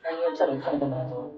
那因为这里分的蛮多。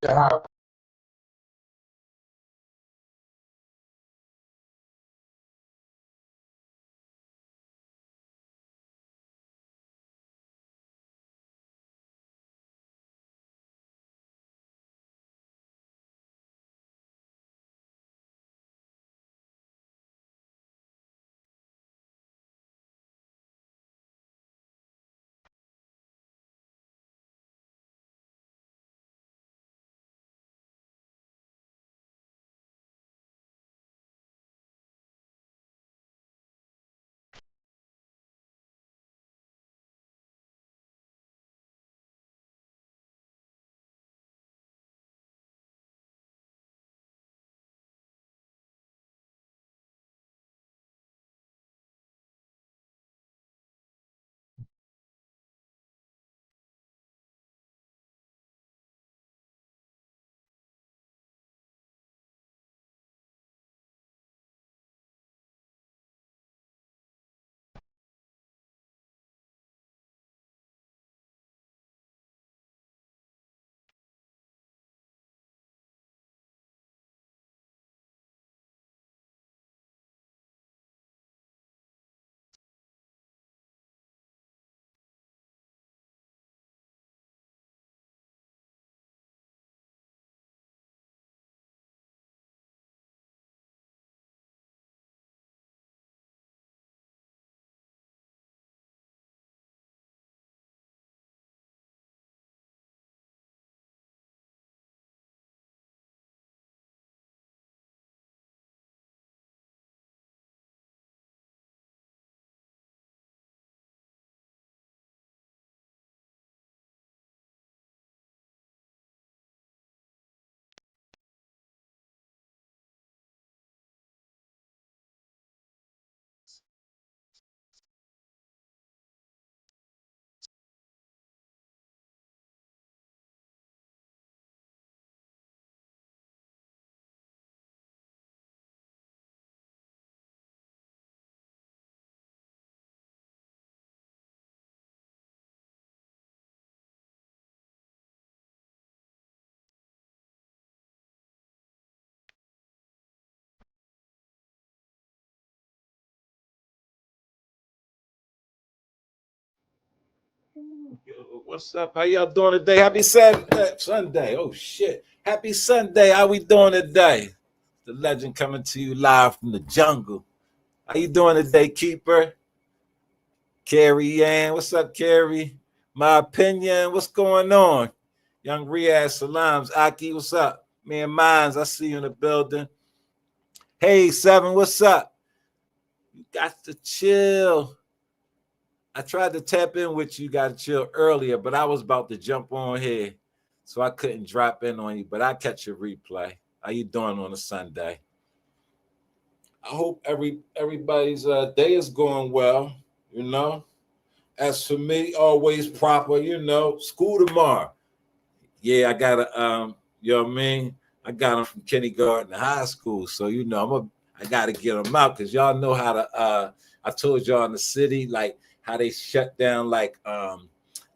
热辣 What's up? How y'all doing today? Happy Sunday. Oh shit. Happy Sunday. How we doing today? The legend coming to you live from the jungle. How you doing today, Keeper? Carrie Ann. What's up, Carrie? My opinion. What's going on? Young Riyadh Salams. Aki, what's up? Man, Mines, I see you in the building. Hey, Seven, what's up? You got to chill. I tried to tap in with you, got to chill earlier, but I was about to jump on here, so I couldn't drop in on you. But I catch your replay. How you doing on a Sunday? I hope everybody's day is going well. You know, as for me, always proper. You know, school tomorrow. Yeah, I gotta you know what I mean. I got them from kindergarten to high school, so you know I gotta get them out because y'all know how to. I told y'all in the city like how they shut down like a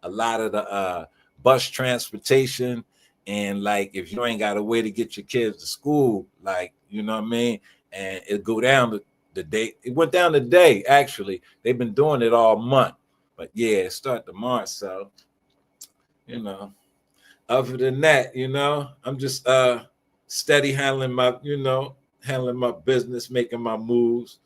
lot of the bus transportation, and like if you ain't got a way to get your kids to school, like you know what I mean, and it go down the day. It went down today actually. They've been doing it all month, but yeah, it start tomorrow. So you know, other than that, you know, I'm just steady handling my, you know, handling my business, making my moves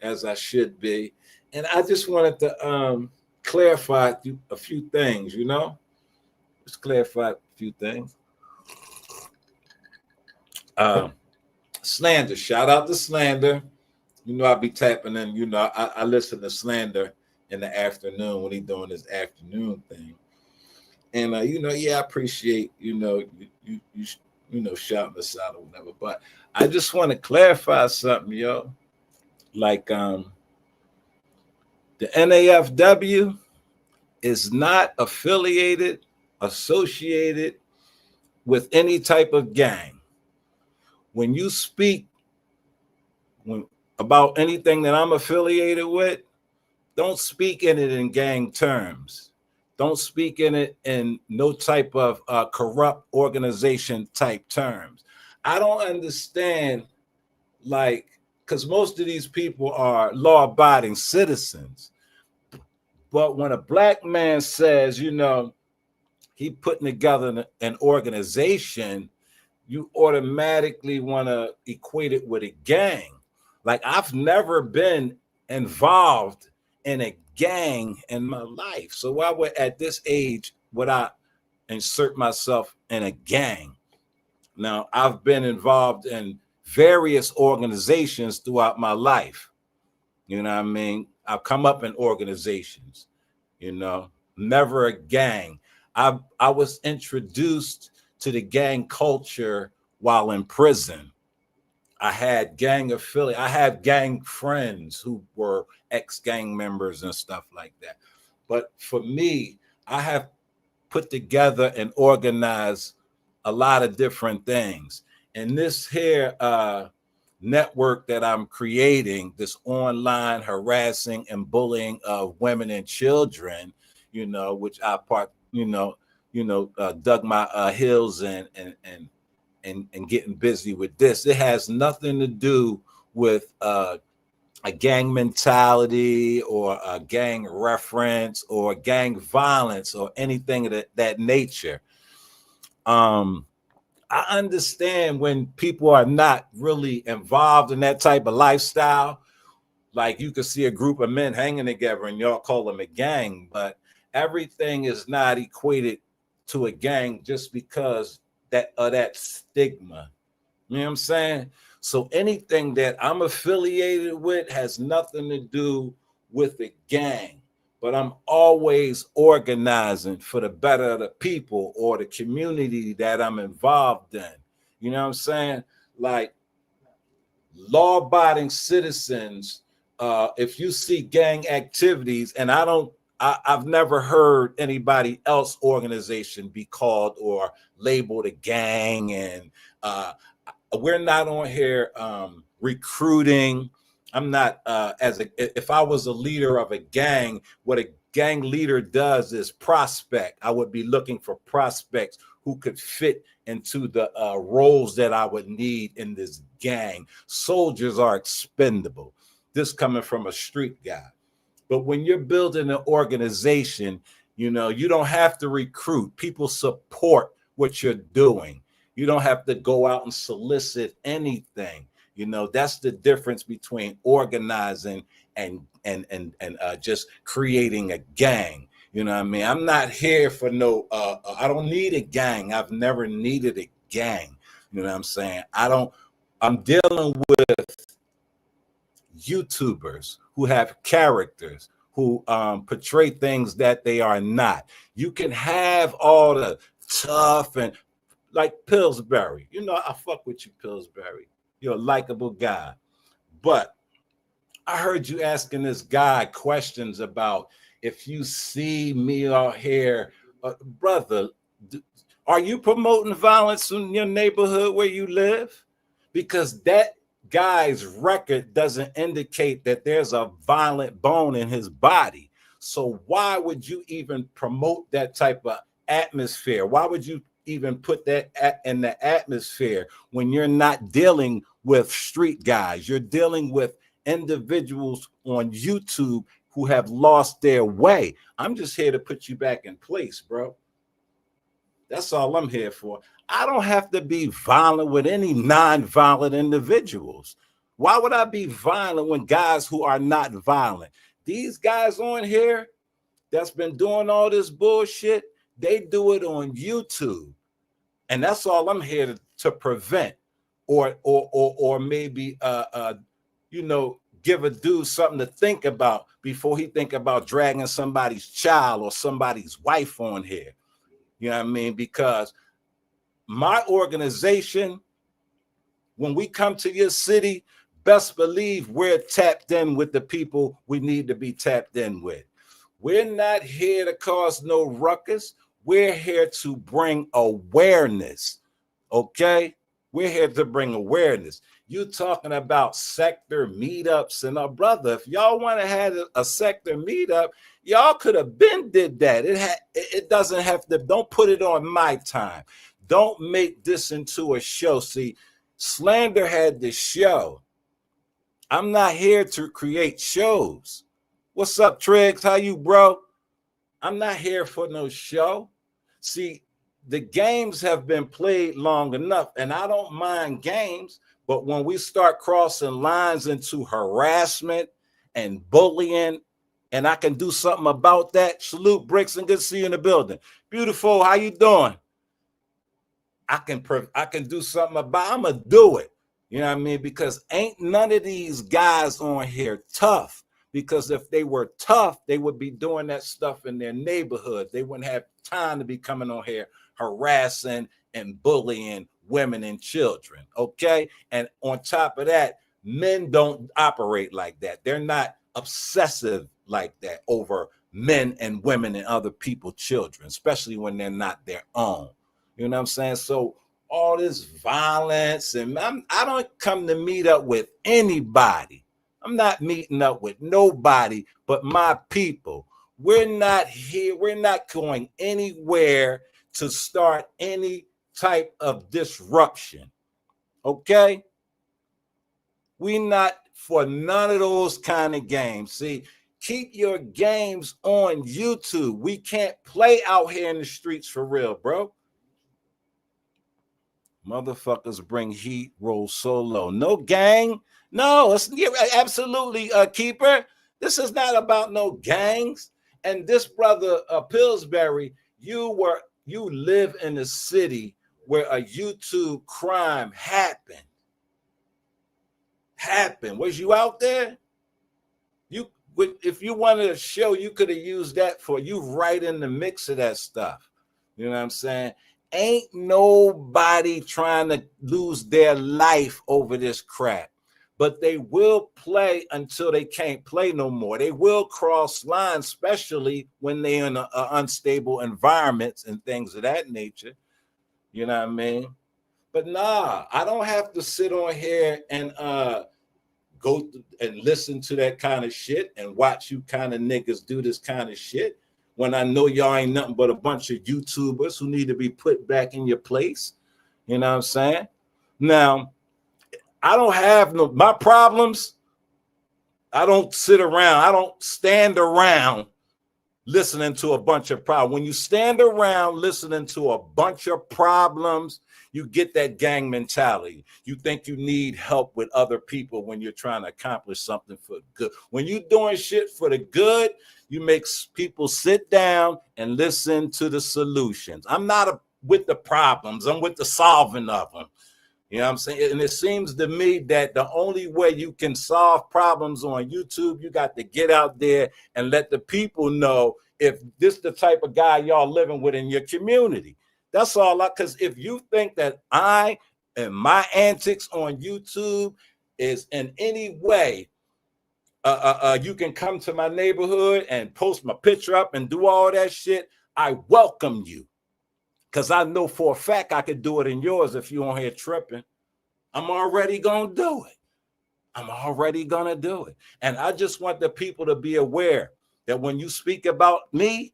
as I should be. And I just wanted to clarify a few things, you know, just clarify a few things. Slander, shout out to Slander. You know, I'll be tapping in, you know, I listen to Slander in the afternoon when he's doing his afternoon thing. And you know, yeah, I appreciate, you know, you know, shouting us out or whatever. But I just want to clarify something, yo. Like the NAFW is not affiliated, associated with any type of gang. When you speak about anything that I'm affiliated with, don't speak in it in gang terms. Don't speak in it in no type of corrupt organization type terms. I don't understand, like, because most of these people are law-abiding citizens. But when a black man says, you know, he putting together an organization, you automatically want to equate it with a gang. Like I've never been involved in a gang in my life. So why would at this age would I insert myself in a gang? Now I've been involved in various organizations throughout my life. You know what I mean? I've come up in organizations, you know, never a gang. I was introduced to the gang culture while in prison. I had gang affiliate. I had gang friends who were ex-gang members and stuff like that. But for me, I have put together and organized a lot of different things. And this here network that I'm creating, this online harassing and bullying of women and children, you know, which I dug my heels in and getting busy with this. It has nothing to do with a gang mentality or a gang reference or gang violence or anything of that nature. I understand when people are not really involved in that type of lifestyle. Like you could see a group of men hanging together and y'all call them a gang, but everything is not equated to a gang just because that stigma. You know what I'm saying? So anything that I'm affiliated with has nothing to do with a gang, but I'm always organizing for the better of the people or the community that I'm involved in. You know what I'm saying? Like law-abiding citizens, if you see gang activities, and I've never heard anybody else organization be called or labeled a gang, and we're not on here recruiting. I'm not if I was a leader of a gang, what a gang leader does is prospect. I would be looking for prospects who could fit into the roles that I would need in this gang. Soldiers are expendable. This coming from a street guy. But when you're building an organization, You know, you don't have to recruit. People support what you're doing. You don't have to go out and solicit anything. You know, that's the difference between organizing and just creating a gang. You know what I mean? I'm not here for no I don't need a gang. I've never needed a gang. You know what I'm saying? I'm dealing with YouTubers who have characters, who portray things that they are not. You can have all the tough and like Pillsbury. You know, I fuck with you, Pillsbury. You're a likable guy. But I heard you asking this guy questions about if you see me out here, brother, are you promoting violence in your neighborhood where you live? Because that guy's record doesn't indicate that there's a violent bone in his body. So why would you even promote that type of atmosphere? Why would you even put that in the atmosphere when you're not dealing with street guys? You're dealing with individuals on YouTube who have lost their way. I'm just here to put you back in place, bro. That's all I'm here for. I don't have to be violent with any non-violent individuals. Why would I be violent when guys who are not violent? These guys on here that's been doing all this bullshit, they do it on YouTube. And that's all I'm here to prevent. Or maybe you know, give a dude something to think about before he think about dragging somebody's child or somebody's wife on here. You know what I mean? Because my organization, when we come to your city, best believe we're tapped in with the people we need to be tapped in with. We're not here to cause no ruckus. We're here to bring awareness. Okay? We're here to bring awareness. You talking about sector meetups, and brother, if y'all want to have a sector meetup, y'all could have been did that. It doesn't have to. Don't put it on my time. Don't make this into a show. See, Slander had this show. I'm not here to create shows. What's up, Triggs? How you, bro? I'm not here for no show. See, the games have been played long enough, and I don't mind games. But when we start crossing lines into harassment and bullying, and I can do something about that, salute Bricks and good to see you in the building. Beautiful, how you doing? I can do something about. I'm gonna do it. You know what I mean? Because ain't none of these guys on here tough. Because if they were tough, they would be doing that stuff in their neighborhood. They wouldn't have time to be coming on here harassing and bullying women and children. Okay. And on top of that, men don't operate like that. They're not obsessive like that over men and women and other people's children, especially when they're not their own. You know what I'm saying? So all this violence, and I don't come to meet up with anybody. I'm not meeting up with nobody but my people. We're not here. We're not going anywhere to start any type of disruption. Okay? We not for none of those kind of games. See, keep your games on YouTube. We can't play out here in the streets for real, bro. Motherfuckers bring heat, roll solo. No gang. No, it's absolutely a keeper. This is not about no gangs. And this brother Pillsbury, you live in a city where a YouTube crime happened. Was you out there? If you wanted a show, you could have used that for you right in the mix of that stuff. You know what I'm saying? Ain't nobody trying to lose their life over this crap, but they will play until they can't play no more. They will cross lines, especially when they're in unstable environments and things of that nature. You know what I mean? But nah, I don't have to sit on here and go and listen to that kind of shit and watch you kind of niggas do this kind of shit when I know y'all ain't nothing but a bunch of YouTubers who need to be put back in your place. You know what I'm saying? Now, I don't have my problems. I don't sit around. I don't stand around listening to a bunch of problems. When you stand around listening to a bunch of problems, you get that gang mentality. You think you need help with other people when you're trying to accomplish something for good. When you're doing shit for the good, you make people sit down and listen to the solutions. I'm not with the problems. I'm with the solving of them. You know what I'm saying? And it seems to me that the only way you can solve problems on YouTube, you got to get out there and let the people know if this the type of guy y'all living with in your community. That's all. Because if you think that I and my antics on YouTube is in any way, you can come to my neighborhood and post my picture up and do all that shit, I welcome you. Because I know for a fact I could do it in yours if you on here tripping. I'm already going to do it. I'm already going to do it. And I just want the people to be aware that when you speak about me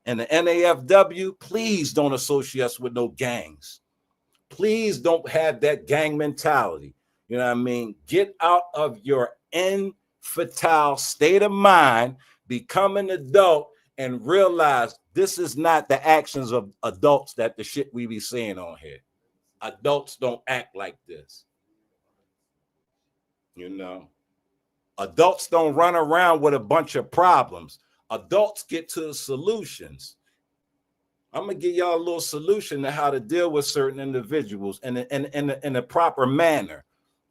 and the NAFW, please don't associate us with no gangs. Please don't have that gang mentality. You know what I mean? Get out of your infantile state of mind, become an adult, and realize this is not the actions of adults that the shit we be seeing on here. Adults don't act like this. You know, adults don't run around with a bunch of problems. Adults get to the solutions. I'm gonna give y'all a little solution to how to deal with certain individuals in a proper manner.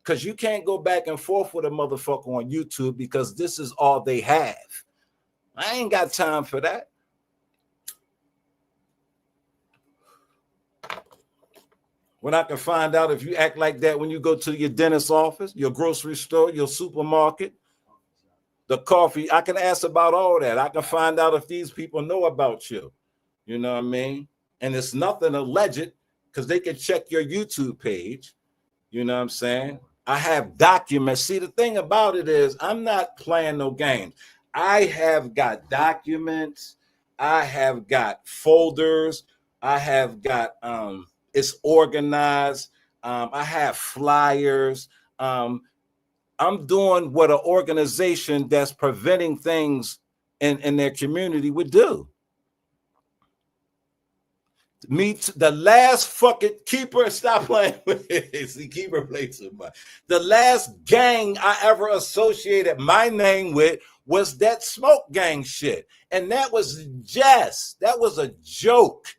Because you can't go back and forth with a motherfucker on YouTube because this is all they have. I ain't got time for that. When I can find out if you act like that when you go to your dentist's office, your grocery store, your supermarket, the coffee, I can ask about all that. I can find out if these people know about you. You know what I mean? And it's nothing alleged because they can check your YouTube page. You know what I'm saying? I have documents. See, the thing about it is I'm not playing no games. I have got documents. I have got folders. I have got it's organized. I have flyers. I'm doing what an organization that's preventing things in their community would do. The last fucking Keeper, stop playing with it. See, Keeper plays too much. The last gang I ever associated my name with was that Smoke Gang shit. And that was that was a joke.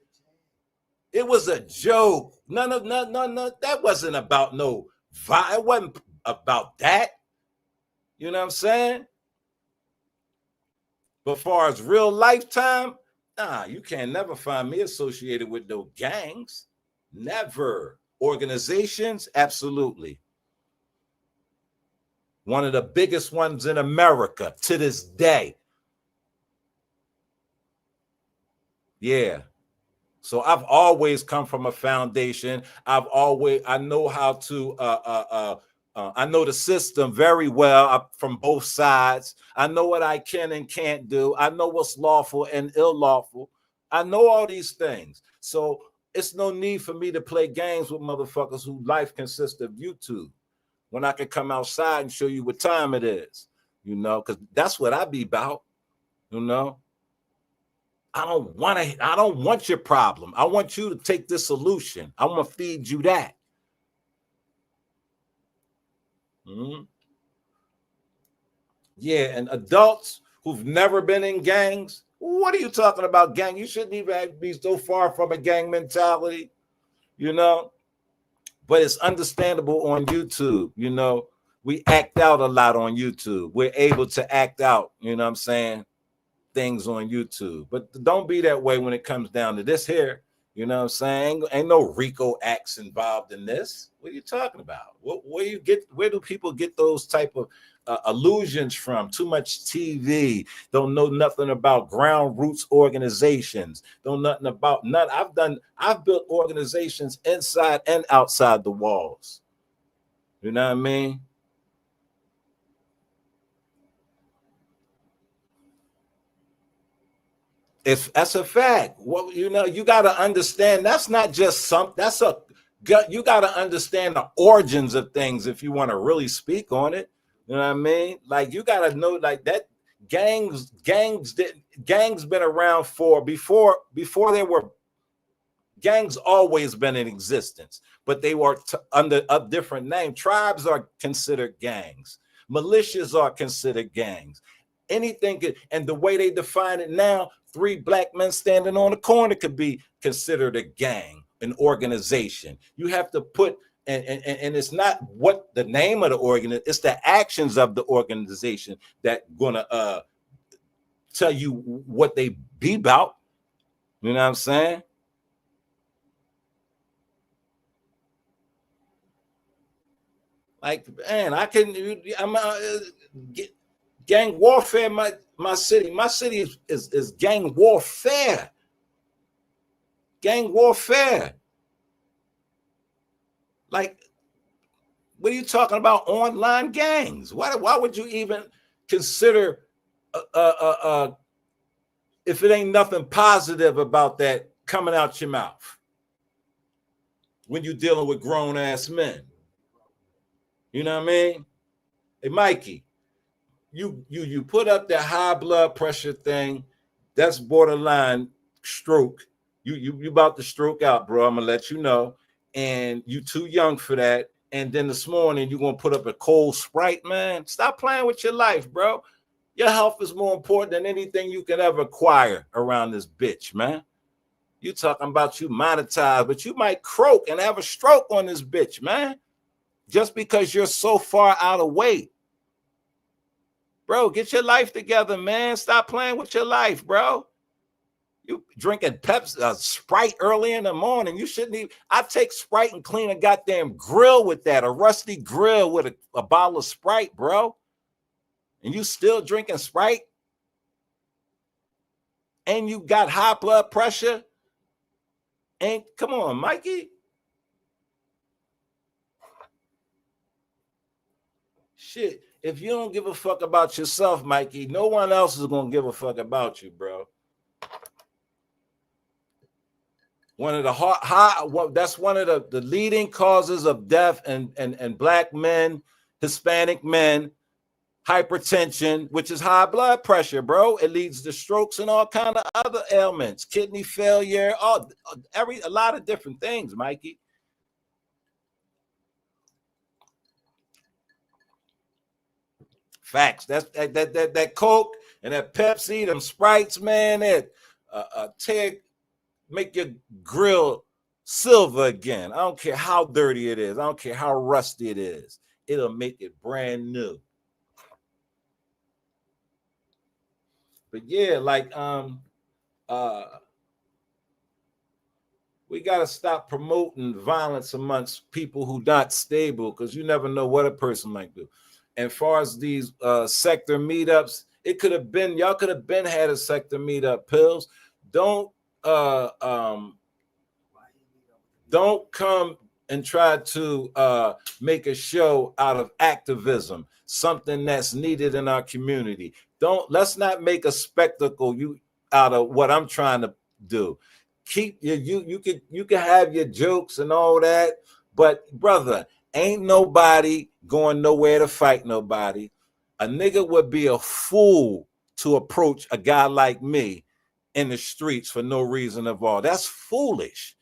It was a joke. No. That wasn't about no vibe. It wasn't about that. You know what I'm saying? But as far as real lifetime, nah, you can never find me associated with no gangs. Never. Organizations, absolutely. One of the biggest ones in America to this day. Yeah. So I've always come from a foundation. I know how to, I know the system very well from both sides. I know what I can and can't do. I know what's lawful and unlawful. I know all these things. So it's no need for me to play games with motherfuckers whose life consists of YouTube when I can come outside and show you what time it is, you know, because that's what I be about, you know. I don't want your problem. I want you to take this solution. I want to feed you that. Mm-hmm. Yeah, and adults who've never been in gangs, what are you talking about gang? You shouldn't even be so far from a gang mentality, you know. But it's understandable on YouTube, you know. We act out a lot on YouTube. We're able to act out, you know what I'm saying, things on YouTube. But don't be that way when it comes down to this here. You know what I'm saying? Ain't no RICO acts involved in this. What are you talking about? Where do people get those type of illusions from? Too much TV. Don't know nothing about ground roots organizations. Don't nothing about none. I've built organizations inside and outside the walls. You know what I mean? If that's a fact, well, you know, you got to understand that's not just you got to understand the origins of things if you want to really speak on it. You know what I mean? Like you got to know like that Gangs been around for before there were gangs. Always been in existence, but they were under a different name. Tribes are considered gangs. Militias are considered gangs. Anything could, and the way they define it now, 3 black men standing on a corner could be considered a gang, an organization. You have to put, and it's not what the name of the organization, it's the actions of the organization that gonna tell you what they be about. You know what I'm saying? Like, man, gang warfare. My city is gang warfare. Gang warfare. Like, what are you talking about? Online gangs? Why would you even consider if it ain't nothing positive about that coming out your mouth when you're dealing with grown-ass men? You know what I mean? Hey, Mikey, you put up that high blood pressure thing. That's borderline stroke. You about to stroke out, bro. I'm gonna let you know. And you too young for that. And then this morning you're gonna put up a cold Sprite, man. Stop playing with your life, bro. Your health is more important than anything you can ever acquire around this bitch, man. You talking about you monetize, but you might croak and have a stroke on this bitch, man. Just because you're so far out of weight. Bro, get your life together, man. Stop playing with your life, bro. You drinking Pepsi, Sprite early in the morning. You shouldn't even. I take Sprite and clean a goddamn grill with that, a rusty grill with a bottle of Sprite, bro. And you still drinking Sprite? And you got high blood pressure? And come on, Mikey. Shit, if you don't give a fuck about yourself, Mikey, no one else is gonna give a fuck about you, bro. One of the that's one of the leading causes of death and black men, Hispanic men, hypertension, which is high blood pressure, bro. It leads to strokes and all kind of other ailments, kidney failure, a lot of different things, Mikey. Facts. That's that Coke and that Pepsi, them Sprites, man. That make your grill silver again. I don't care how dirty it is. I don't care how rusty it is. It'll make it brand new. But yeah, like we got to stop promoting violence amongst people who not stable, because you never know what a person might do. And far as these sector meetups, it could have been, y'all could have been had a sector meetup. Pills, don't come and try to make a show out of activism, something that's needed in our community. Let's not make a spectacle out of what I'm trying to do. Keep you can have your jokes and all that, but brother, ain't nobody going nowhere to fight nobody. A nigga would be a fool to approach a guy like me in the streets for no reason at all. That's foolish.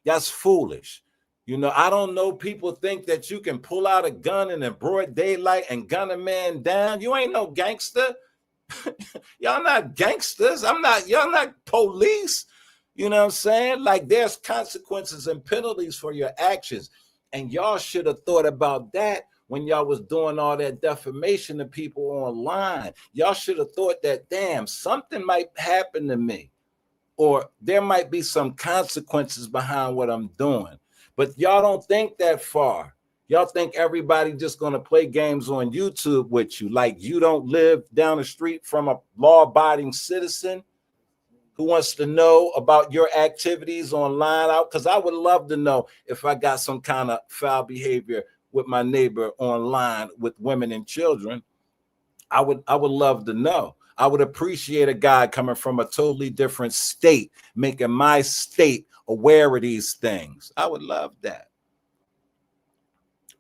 That's foolish. You know, I don't know. People think that you can pull out a gun in the broad daylight and gun a man down. You ain't no gangster. Y'all not gangsters. Y'all not police. You know what I'm saying? Like, there's consequences and penalties for your actions. And y'all should have thought about that when y'all was doing all that defamation to people online. Y'all should have thought that, damn, something might happen to me, or there might be some consequences behind what I'm doing. But y'all don't think that far. Y'all think everybody just going to play games on YouTube with you, like you don't live down the street from a law-abiding citizen who wants to know about your activities online. Because I would love to know if I got some kind of foul behavior with my neighbor online with women and children. I would love to know. I would appreciate a guy coming from a totally different state, making my state aware of these things. I would love that.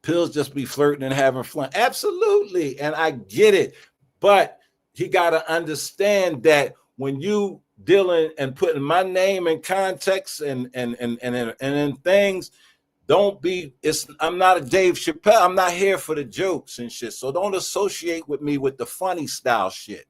Pills just be flirting and having fun. Absolutely. And I get it. But he got to understand that when you dealing and putting my name in context and in things, don't be, I'm not a Dave Chappelle. I'm not here for the jokes and shit. So don't associate with me with the funny style shit.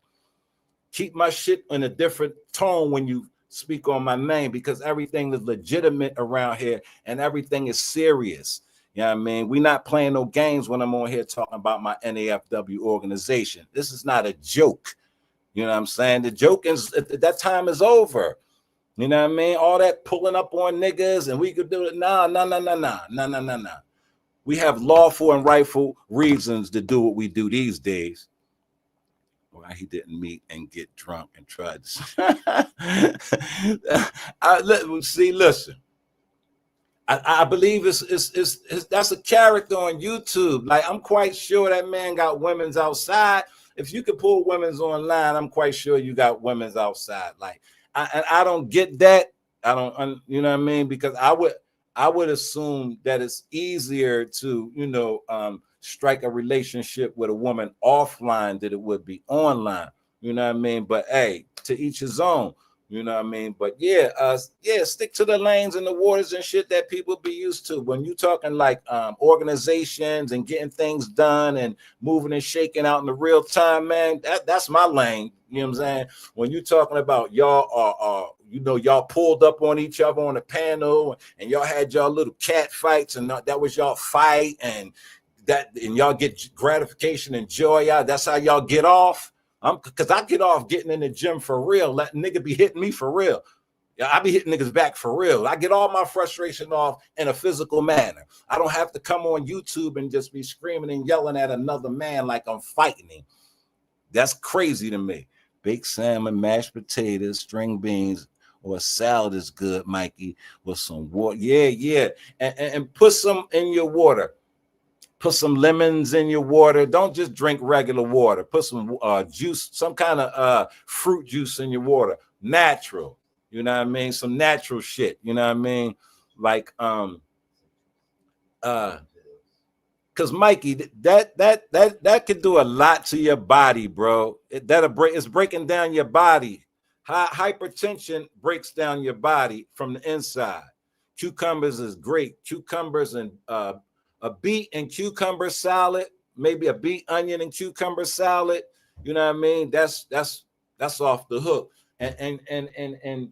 Keep my shit in a different tone when you speak on my name, because everything is legitimate around here and everything is serious. You know what I mean? We're not playing no games when I'm on here talking about my NAFW organization. This is not a joke. You know what I'm saying? The joke is that time is over. You know what I mean? All that pulling up on niggas and we could do it. No. We have lawful and rightful reasons to do what we do these days. Why he didn't meet and get drunk and tried to listen. I believe it's that's a character on YouTube. Like, I'm quite sure that man got women's outside. If you could pull women's online, I'm quite sure you got women's outside. Like, I don't get that. I don't, you know what I mean? Because I would assume that it's easier to, strike a relationship with a woman offline than it would be online. You know what I mean? But hey, to each his own. You know what I mean? But yeah, stick to the lanes and the waters and shit that people be used to. When you talking like organizations and getting things done and moving and shaking out in the real time, man, that's my lane. You know what I'm saying? When you talking about y'all are y'all pulled up on each other on the panel and y'all had y'all little cat fights and that was y'all fight and y'all get gratification and joy out. That's how y'all get off. Because I get off getting in the gym for real. Let nigga be hitting me for real. Yeah, I be hitting niggas back for real. I get all my frustration off in a physical manner. I don't have to come on YouTube and just be screaming and yelling at another man like I'm fighting him. That's crazy to me. Baked salmon, mashed potatoes, string beans, or a salad is good, Mikey, with some water. Yeah. And put some in your water. Put some lemons in your water. Don't just drink regular water. Put some juice, some kind of fruit juice in your water. Natural. You know what I mean? Some natural shit. You know what I mean? Like because Mikey, that could do a lot to your body, bro. It's breaking down your body. Hypertension breaks down your body from the inside. Cucumbers is great. Cucumbers and a beet and cucumber salad, maybe a beet, onion, and cucumber salad. You know what I mean? That's off the hook. And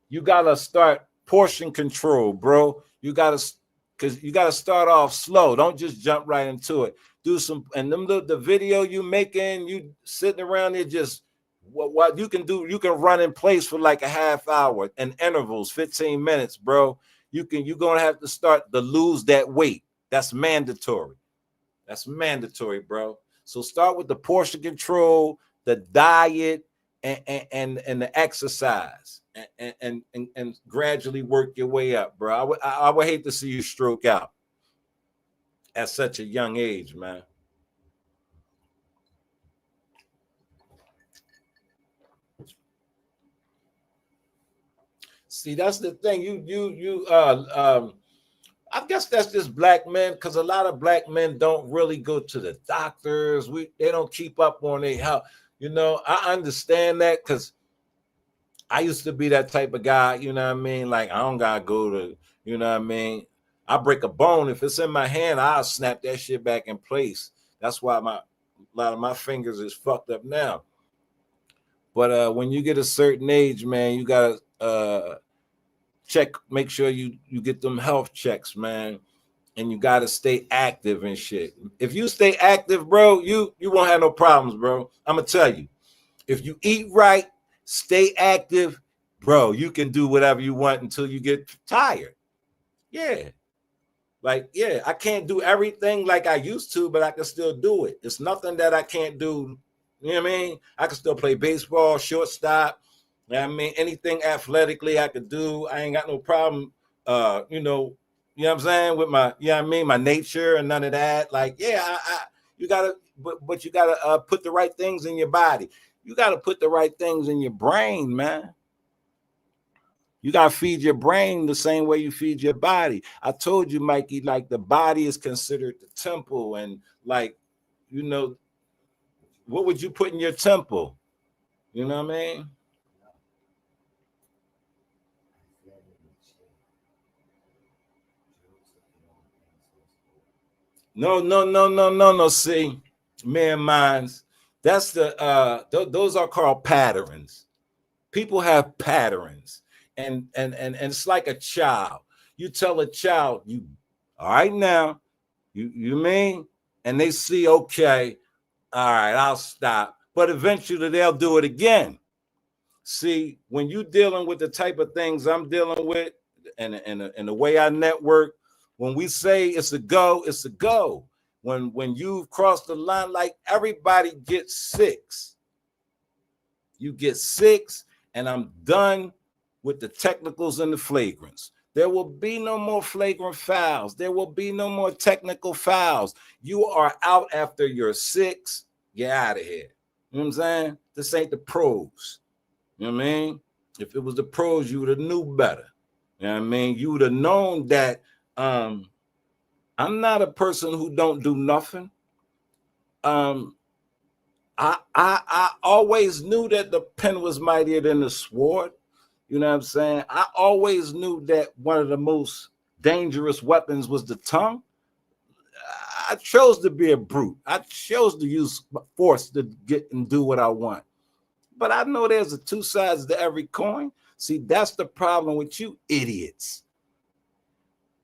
you gotta start portion control, bro. You gotta start off slow. Don't just jump right into it. Do some, and the video you making, you sitting around there just what you can do. You can run in place for like a half hour and intervals, 15 minutes, bro. You're gonna have to start to lose that weight. That's mandatory. That's mandatory, bro. So start with the portion control, the diet, and the exercise, and gradually work your way up, bro. I would hate to see you stroke out at such a young age, man. See, that's the thing. I guess that's just black men, because a lot of black men don't really go to the doctors. They don't keep up on their health. I understand that, because I used to be that type of guy, you know what I mean? Like, I don't gotta go to, you know what I mean? I break a bone. If it's in my hand, I'll snap that shit back in place. That's why a lot of my fingers is fucked up now. But when you get a certain age, man, you gotta make sure you get them health checks, man. And you gotta stay active and shit. If you stay active, bro, you won't have no problems, bro. I'm gonna tell you. If you eat right, stay active, bro, you can do whatever you want until you get tired. Yeah. Like, yeah, I can't do everything like I used to, but I can still do it. It's nothing that I can't do. You know what I mean? I can still play baseball, shortstop. You know what I mean? Anything athletically I could do. I ain't got no problem, you know what I'm saying, with my, you know what I mean, my nature and none of that. Like, yeah, you gotta, but you gotta put the right things in your body. You gotta put the right things in your brain, man. You gotta feed your brain the same way you feed your body. I told you, Mikey, like, the body is considered the temple, and like, What would you put in your temple? You know what I mean? No. See, man, minds. That's the those are called patterns. People have patterns, and it's like a child. You tell a child, you all right now, you mean, and they see, okay, all right, I'll stop. But eventually they'll do it again. See, when you dealing with the type of things I'm dealing with, and the way I network, when we say it's a go, it's a go. When you've crossed the line, like everybody gets six. You get six, and I'm done with the technicals and the flagrants. There will be no more flagrant fouls. There will be no more technical fouls. You are out after your six. Get out of here. You know what I'm saying? This ain't the pros. You know what I mean? If it was the pros, you would have knew better. You know what I mean? You would have known that I'm not a person who don't do nothing. I always knew that the pen was mightier than the sword. You know what I'm saying? I always knew that one of the most dangerous weapons was the tongue. I chose to be a brute. I chose to use force to get and do what I want. But I know there's two sides to every coin. See, that's the problem with you idiots.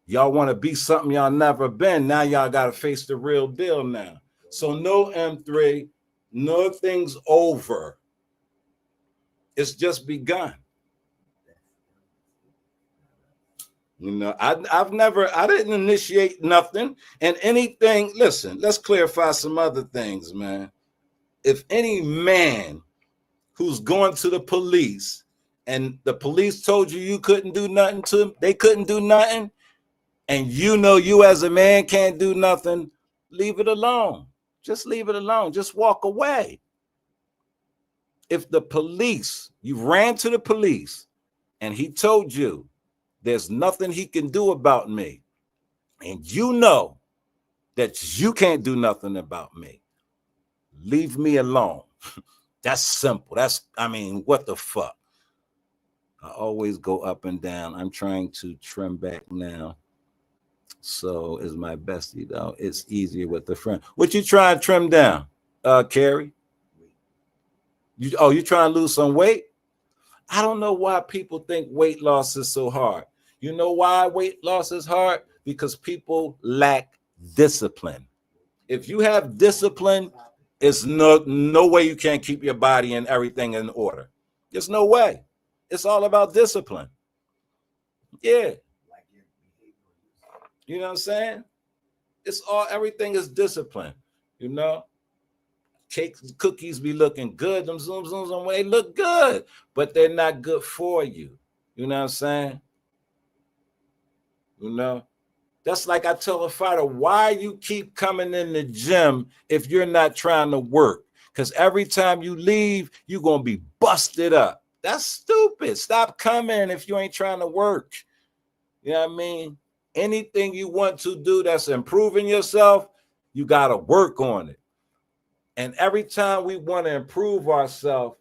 Y'all want to be something y'all never been. Now y'all got to face the real deal now. So no M3, nothing's over. It's just begun. You know, I didn't initiate nothing. And anything, listen, let's clarify some other things, man. If any man who's going to the police and the police told you couldn't do nothing to them, they couldn't do nothing, and you know you as a man can't do nothing, leave it alone. Just leave it alone. Just walk away. If the police, you ran to the police and he told you there's nothing he can do about me, and you know that you can't do nothing about me, leave me alone. That's simple. What the fuck? I always go up and down. I'm trying to trim back now. So is my bestie though. It's easier with the friend. What you trying to trim down, Carrie? You trying to lose some weight? I don't know why people think weight loss is so hard. You know why weight loss is hard? Because people lack discipline. If you have discipline, it's no way you can't keep your body and everything in order. There's no way. It's all about discipline. Yeah. You know what I'm saying? Everything is discipline. You know, cakes, cookies be looking good. Them zooms, they look good, but they're not good for you. You know what I'm saying? You know, that's like I tell a fighter, why you keep coming in the gym if you're not trying to work? Because every time you leave, you're going to be busted up. That's stupid. Stop coming if you ain't trying to work. You know what I mean? Anything you want to do that's improving yourself, you got to work on it. And every time we want to improve ourselves,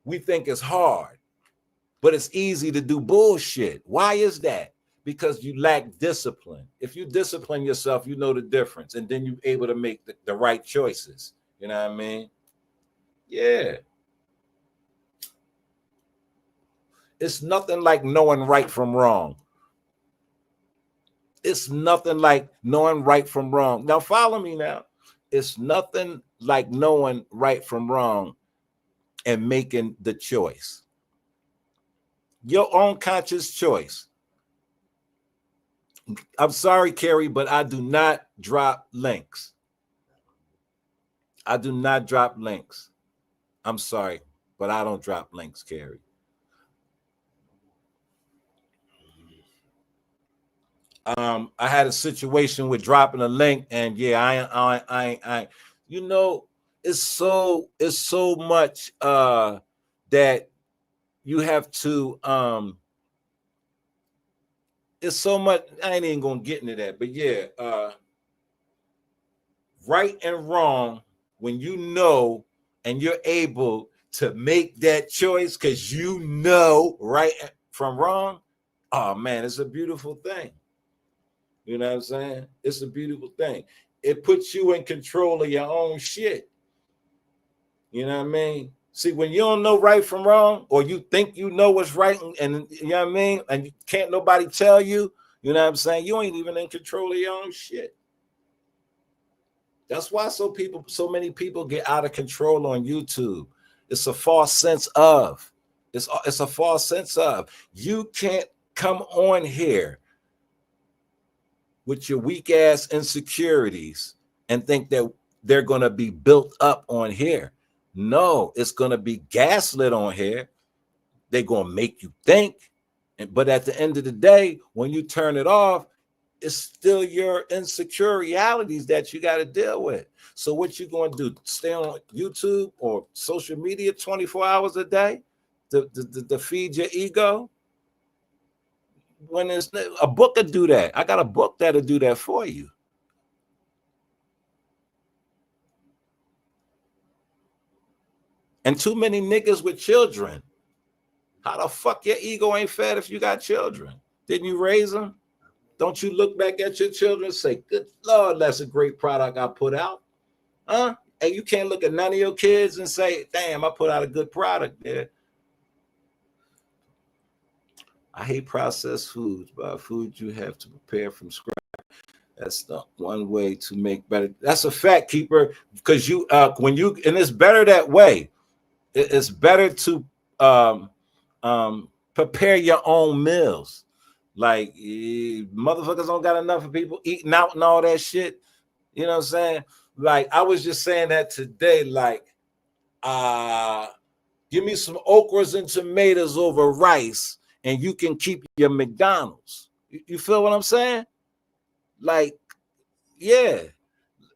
we think it's hard, but it's easy to do bullshit. Why is that? Because you lack discipline. If you discipline yourself, you know the difference, and then you're able to make the right choices. You know what I mean? Yeah. It's nothing like knowing right from wrong. It's nothing like knowing right from wrong. Now, follow me now. It's nothing like knowing right from wrong and making the choice. Your own conscious choice. I'm sorry, Carrie, but I do not drop links. I do not drop links. I'm sorry, but I don't drop links, Carrie. I had a situation with dropping a link, and yeah, I you know, it's so much that you have to it's so much. I ain't even gonna get into that, but yeah, right and wrong when you know and you're able to make that choice because you know right from wrong, oh man, it's a beautiful thing. You know what I'm saying? It's a beautiful thing. It puts you in control of your own shit. You know what I mean? See, when you don't know right from wrong, or you think you know what's right, and you know what I mean, and you can't nobody tell you, you know what I'm saying? You ain't even in control of your own shit. That's why so many people get out of control on YouTube. It's a false sense of. It's a false sense of. You can't come on here with your weak ass insecurities and think that they're going to be built up on here. No, it's going to be gaslit on here. They're going to make you think. But at the end of the day, when you turn it off, it's still your insecure realities that you got to deal with. So what you going to do? Stay on YouTube or social media 24 hours a day to feed your ego? When it's a book to do that. I got a book that'll do that for you. And too many niggas with children. How the fuck your ego ain't fed if you got children? Didn't you raise them? Don't you look back at your children and say, good Lord, that's a great product I put out? Huh? And you can't look at none of your kids and say, damn, I put out a good product there. I hate processed foods, but food you have to prepare from scratch. That's the one way to make better. That's a fact, Keeper, because you when you, and it's better that way. It's better to prepare your own meals. Like motherfuckers don't got enough of people eating out and all that shit. You know what I'm saying? Like I was just saying that today. Like, give me some okras and tomatoes over rice, and you can keep your McDonald's. You feel what I'm saying? Like, yeah.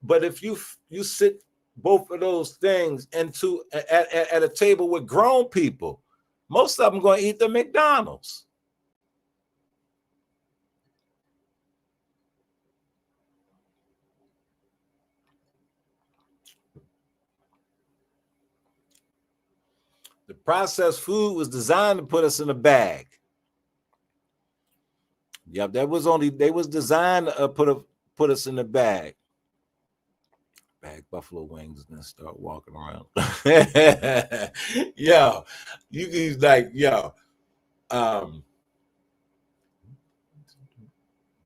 But if you sit both of those things into at a table with grown people, most of them going to eat the McDonald's. The processed food was designed to put us in a bag. Yep, they was designed to put us in a bag. Bag buffalo wings and then start walking around. Yo, you can like, yo,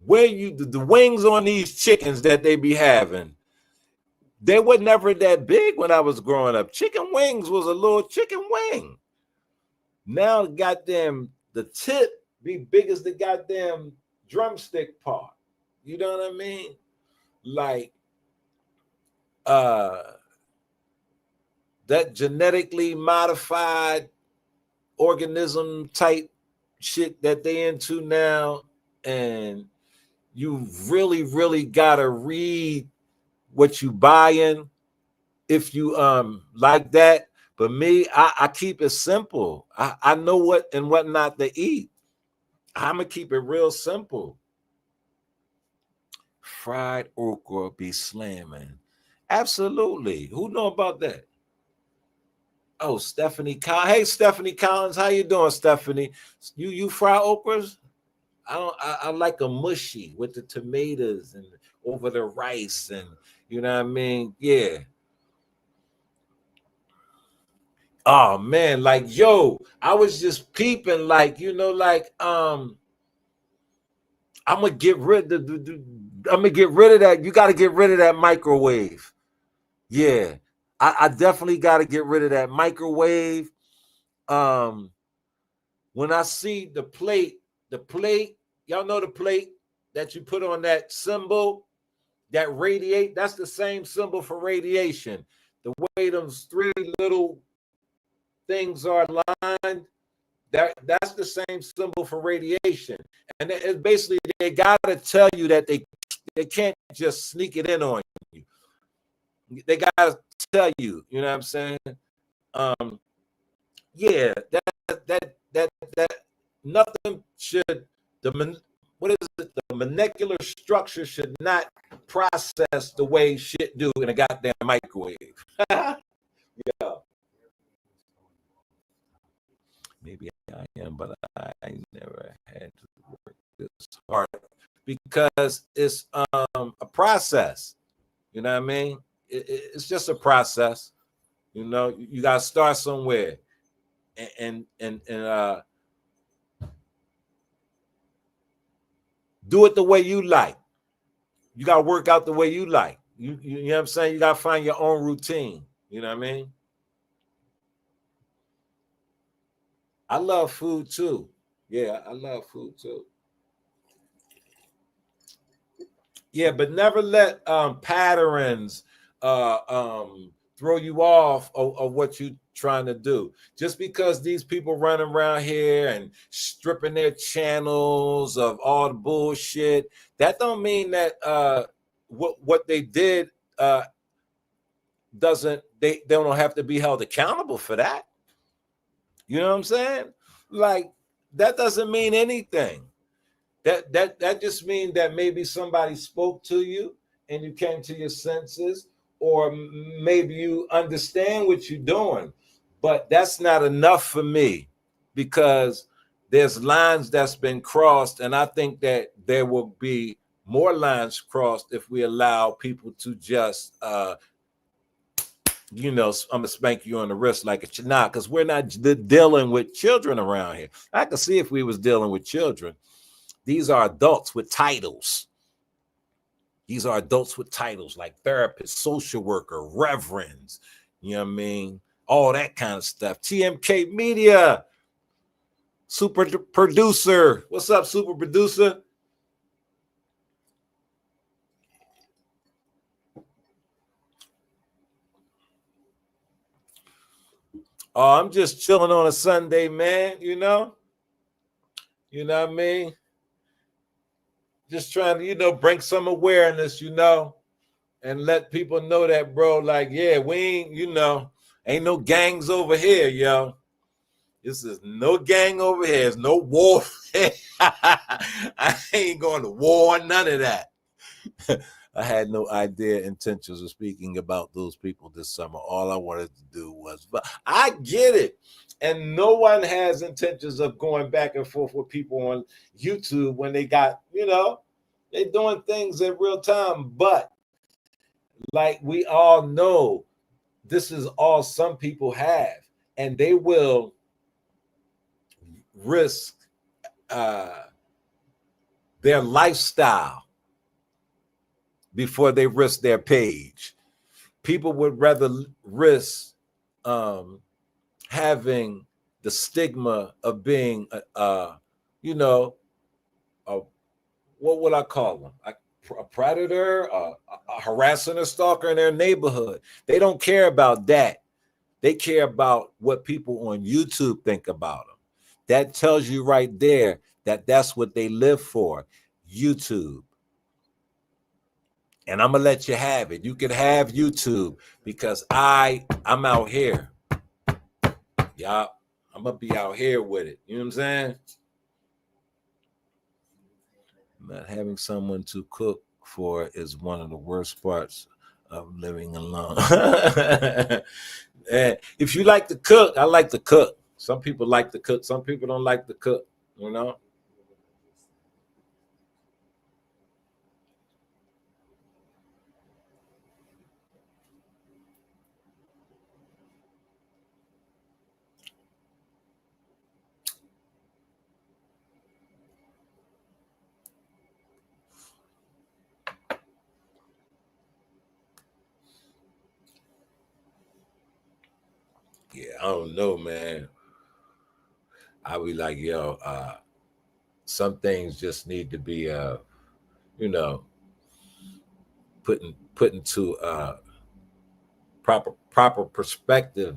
where you the wings on these chickens that they be having, they were never that big when I was growing up. Chicken wings was a little chicken wing. Now, goddamn, the tip be big as the goddamn drumstick part. You know what I mean? Like, that genetically modified organism type shit that they into now, and you really gotta read what you buying if you like that. But me, I keep it simple. I know what and what not to eat. I'm gonna keep it real simple. Fried okra be slamming. Absolutely. Who know about that? Oh, Stephanie Collins. Hey, Stephanie Collins, how you doing, Stephanie? You fry okras? I like a mushy with the tomatoes and over the rice, and you know what I mean? Yeah. Oh man, like yo, I was just peeping, like like I'm gonna get rid of that. You got to get rid of that microwave. Yeah, I definitely got to get rid of that microwave. When I see the plate, y'all know the plate that you put on that symbol that radiate. That's the same symbol for radiation. The way those three little things are lined, that's the same symbol for radiation. And it's basically they gotta tell you that they can't just sneak it in on you. They gotta tell you, you know what I'm saying? Yeah, that nothing should what is it? The molecular structure should not process the way shit do in a goddamn microwave. Yeah. Maybe I am, but I never had to work this hard because it's a process. You know what I mean? It's just a process. You know, you gotta start somewhere, and do it the way you like. You gotta work out the way you like. You know what I'm saying? You gotta find your own routine. You know what I mean? I love food too. Yeah, I love food too. Yeah, but never let patterns throw you off of what you're trying to do. Just because these people running around here and stripping their channels of all the bullshit, that don't mean that what they did doesn't they don't have to be held accountable for that. You know what I'm saying? Like that doesn't mean anything. That just means that maybe somebody spoke to you and you came to your senses, or maybe you understand what you're doing. But that's not enough for me, because there's lines that's been crossed, and I think that there will be more lines crossed if we allow people to just I'm gonna spank you on the wrist like a not, because we're not dealing with children around here. I could see if we was dealing with children. These are adults with titles. These are adults with titles like therapist, social worker, reverends, you know what I mean? All that kind of stuff. TMK Media, super producer. What's up, super producer? Oh, I'm just chilling on a Sunday, man, you know? You know what I mean? Just trying to, bring some awareness, and let people know that, bro, like, yeah, we ain't, ain't no gangs over here, yo. This is no gang over here. There's no warfare. I ain't going to war, none of that. I had no idea, intentions of speaking about those people this summer. All I wanted to do was, but I get it. And no one has intentions of going back and forth with people on YouTube when they got, they're doing things in real time. But like we all know, this is all some people have, and they will risk their lifestyle before they risk their page. People would rather risk having the stigma of being what would I call them? A predator, a harassing a stalker in their neighborhood. They don't care about that. They care about what people on YouTube think about them. That tells you right there that that's what they live for, YouTube. And I'm gonna let you have it. You can have YouTube, because I'm out here. Yeah, I'm gonna be out here with it. You know what I'm saying? Not having someone to cook for is one of the worst parts of living alone. And if you like to cook, I like to cook. Some people like to cook. Some people don't like to cook, Yeah, I don't know, man. I be like, yo, some things just need to be put into proper perspective,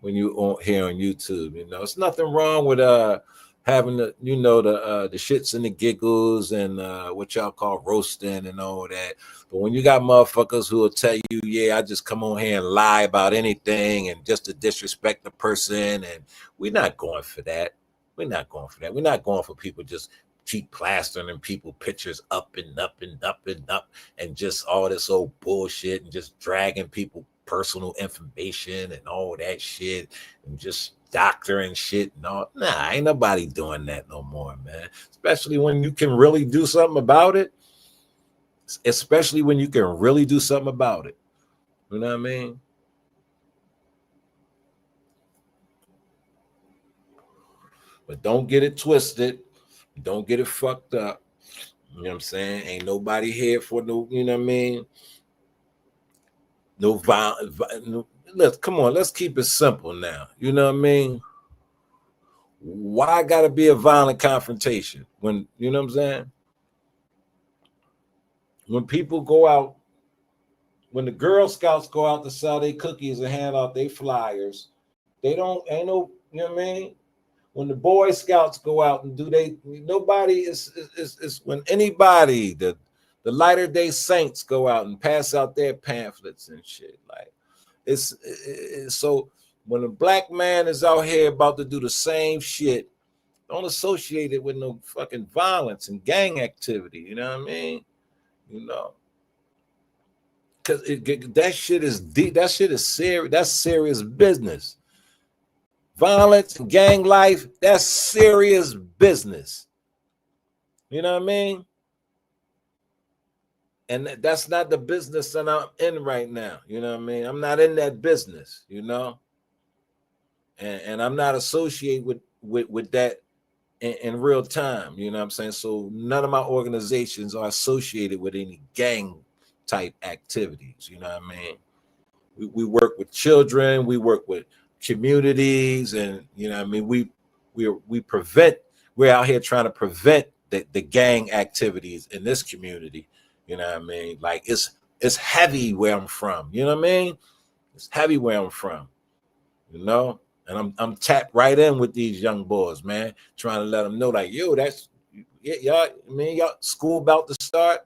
when you here on YouTube. It's nothing wrong with having the the shits and the giggles and what y'all call roasting and all that. But when you got motherfuckers who will tell you, yeah, I just come on here and lie about anything and just to disrespect the person, and we're not going for that. We're not going for that. We're not going for people just keep plastering people pictures up and up and up and up, and just all this old bullshit, and just dragging people personal information and all that shit, and just doctoring shit and all. Nah, ain't nobody doing that no more, man. Especially when you can really do something about it. Especially when you can really do something about it. You know what I mean? But don't get it twisted. Don't get it fucked up. You know what I'm saying? Ain't nobody here for no, you know what I mean? No violence. Come on, let's keep it simple now. You know what I mean? Why gotta be a violent confrontation? When, you know what I'm saying? When people go out, when the Girl Scouts go out to sell their cookies and hand out their flyers, they don't, ain't no, you know what I mean? When the Boy Scouts go out and nobody is when anybody, the Latter Day Saints go out and pass out their pamphlets and shit. Like it's so when a black man is out here about to do the same shit, don't associate it with no fucking violence and gang activity. You know what I mean? You know, because that shit is deep. That shit is serious. That's serious business. Violence and gang life, that's serious business. You know what I mean? And that's not the business that I'm in right now. You know what I mean? I'm not in that business, you know? And I'm not associated with that in real time. You know what I'm saying? So none of my organizations are associated with any gang type activities. You know what I mean? We work with children, we work with communities, and you know what I mean, we're out here trying to prevent the gang activities in this community. You know what I mean? Like it's heavy where I'm from. You know what I mean? It's heavy where I'm from. You know, and I'm tapped right in with these young boys, man, trying to let them know, like, yo, that's y'all. I mean, y'all school about to start.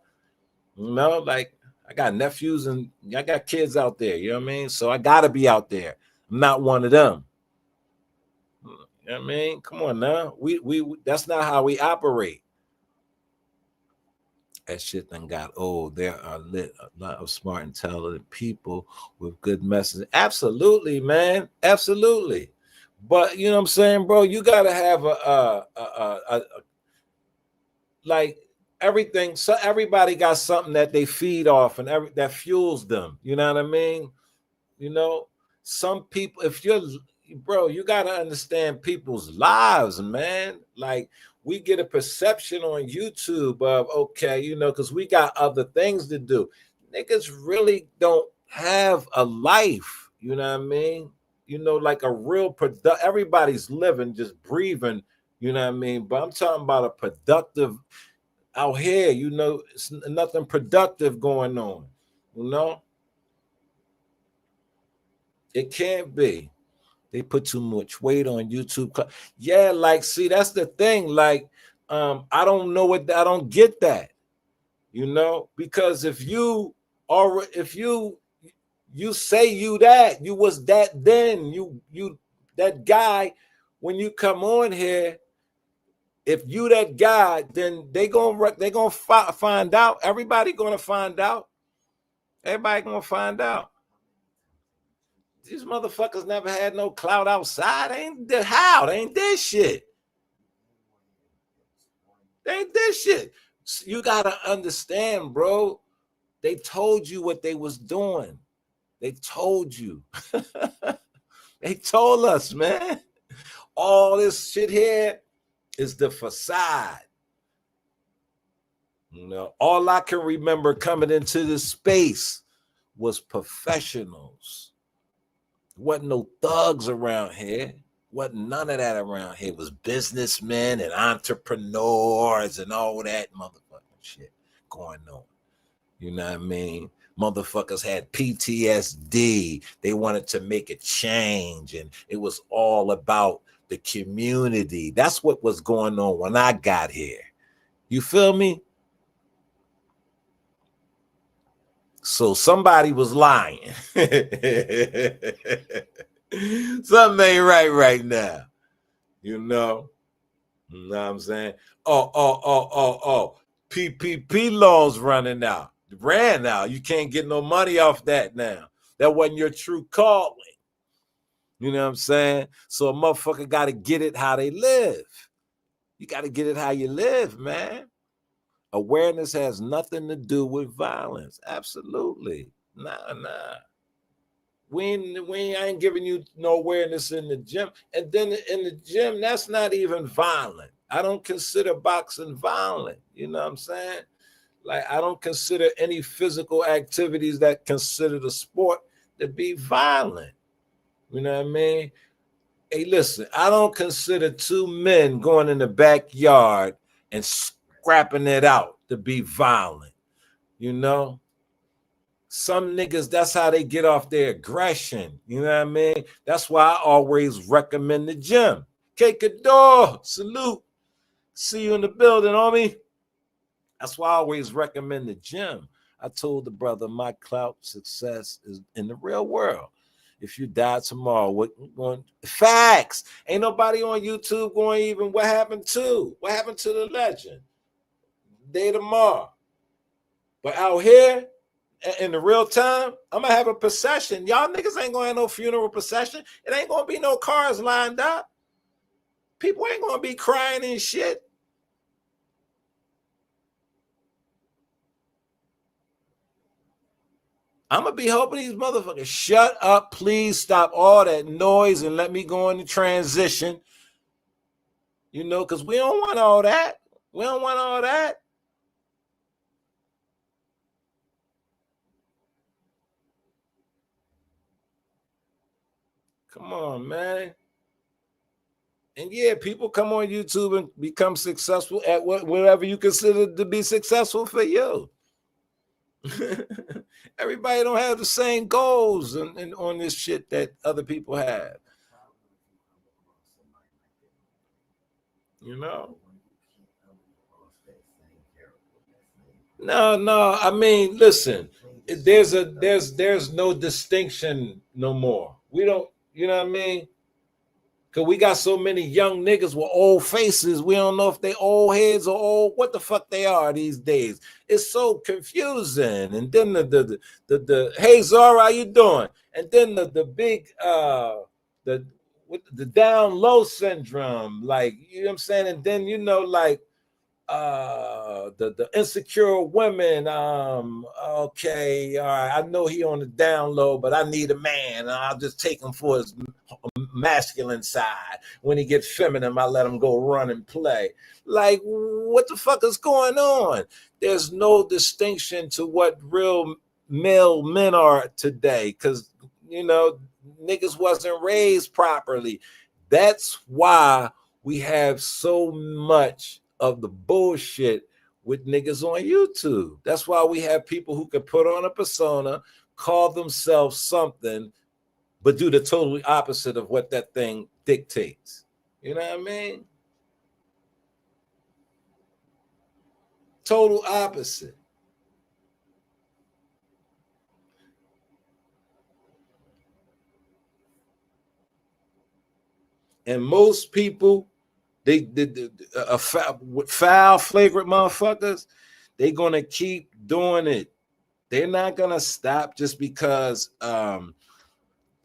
You know, like I got nephews and I got kids out there. You know what I mean? So I gotta be out there. I'm not one of them. You know what I mean? Come on now. We that's not how we operate. That shit then got old. There are a lot of smart, intelligent people with good messages. Absolutely, man. Absolutely. But you know what I'm saying, bro? You gotta have a like everything. So everybody got something that they feed off and that fuels them. You know what I mean? You know, some people, if you're, bro, you got to understand people's lives, man. Like we get a perception on YouTube of, okay, you know, because we got other things to do. Niggas really don't have a life. You know what I mean? You know, like a real everybody's living, just breathing. You know what I mean? But I'm talking about a productive out here. You know, it's nothing productive going on. You know. It can't be. They put too much weight on YouTube. Yeah, like, see, that's the thing. Like, I don't know I don't get that, you know, because if you say you was that then, you that guy, when you come on here, if you that guy, then they gonna find out. Everybody gonna find out. Everybody gonna find out. These motherfuckers never had no clout outside. How? They ain't this shit. They ain't this shit. You gotta understand, bro. They told you what they was doing. They told you. They told us, man. All this shit here is the facade. You know, all I can remember coming into this space was professionals. Wasn't no thugs around here. Wasn't none of that around here. It was businessmen and entrepreneurs and all that motherfucking shit going on. You know what I mean? Motherfuckers had PTSD. They wanted to make a change, and it was all about the community. That's what was going on when I got here. You feel me? So somebody was lying. Something ain't right now, you know. You know what I'm saying? Oh. PPP loans running out. Ran out. You can't get no money off that now. That wasn't your true calling. You know what I'm saying? So a motherfucker got to get it how they live. You got to get it how you live, man. Awareness has nothing to do with violence. Absolutely. Nah. I ain't giving you no awareness in the gym. And then in the gym, that's not even violent. I don't consider boxing violent. You know what I'm saying? Like, I don't consider any physical activities that consider the sport to be violent. You know what I mean? Hey, listen, I don't consider two men going in the backyard and scrapping it out to be violent. You know? Some niggas, that's how they get off their aggression. You know what I mean? That's why I always recommend the gym. K-Kador, salute. See you in the building, homie. That's why I always recommend the gym. I told the brother my clout success is in the real world. If you die tomorrow, what going facts? Ain't nobody on YouTube going even what happened to the legend? Day tomorrow. But out here, in the real time, I'm gonna have a procession. Y'all niggas ain't gonna have no funeral procession. It ain't gonna be no cars lined up. People ain't gonna be crying and shit. I'm gonna be hoping these motherfuckers shut up, please stop all that noise and let me go into transition. You know, because we don't want all that. We don't want all that. Come on, man. And yeah, people come on YouTube and become successful at whatever you consider to be successful for you. Everybody don't have the same goals and on this shit that other people have. You know? No. I mean, listen, there's no distinction no more. We don't, you know what I mean? Cause we got so many young niggas with old faces. We don't know if they old heads or old what the fuck they are these days. It's so confusing. And then the hey Zara, how you doing? And then the big the down low syndrome, like you know what I'm saying. And then you know like the insecure women. Okay, all right, I know he on the down low, but I need a man. I'll just take him for his masculine side. When he gets feminine, I let him go run and play. Like, what the fuck is going on? There's no distinction to what real male men are today, because you know niggas wasn't raised properly. That's why we have so much of the bullshit with niggas on YouTube. That's why we have people who can put on a persona, call themselves something, but do the totally opposite of what that thing dictates. You know what I mean? Total opposite. And most people, they foul, flagrant motherfuckers, they're gonna keep doing it. They're not gonna stop just because the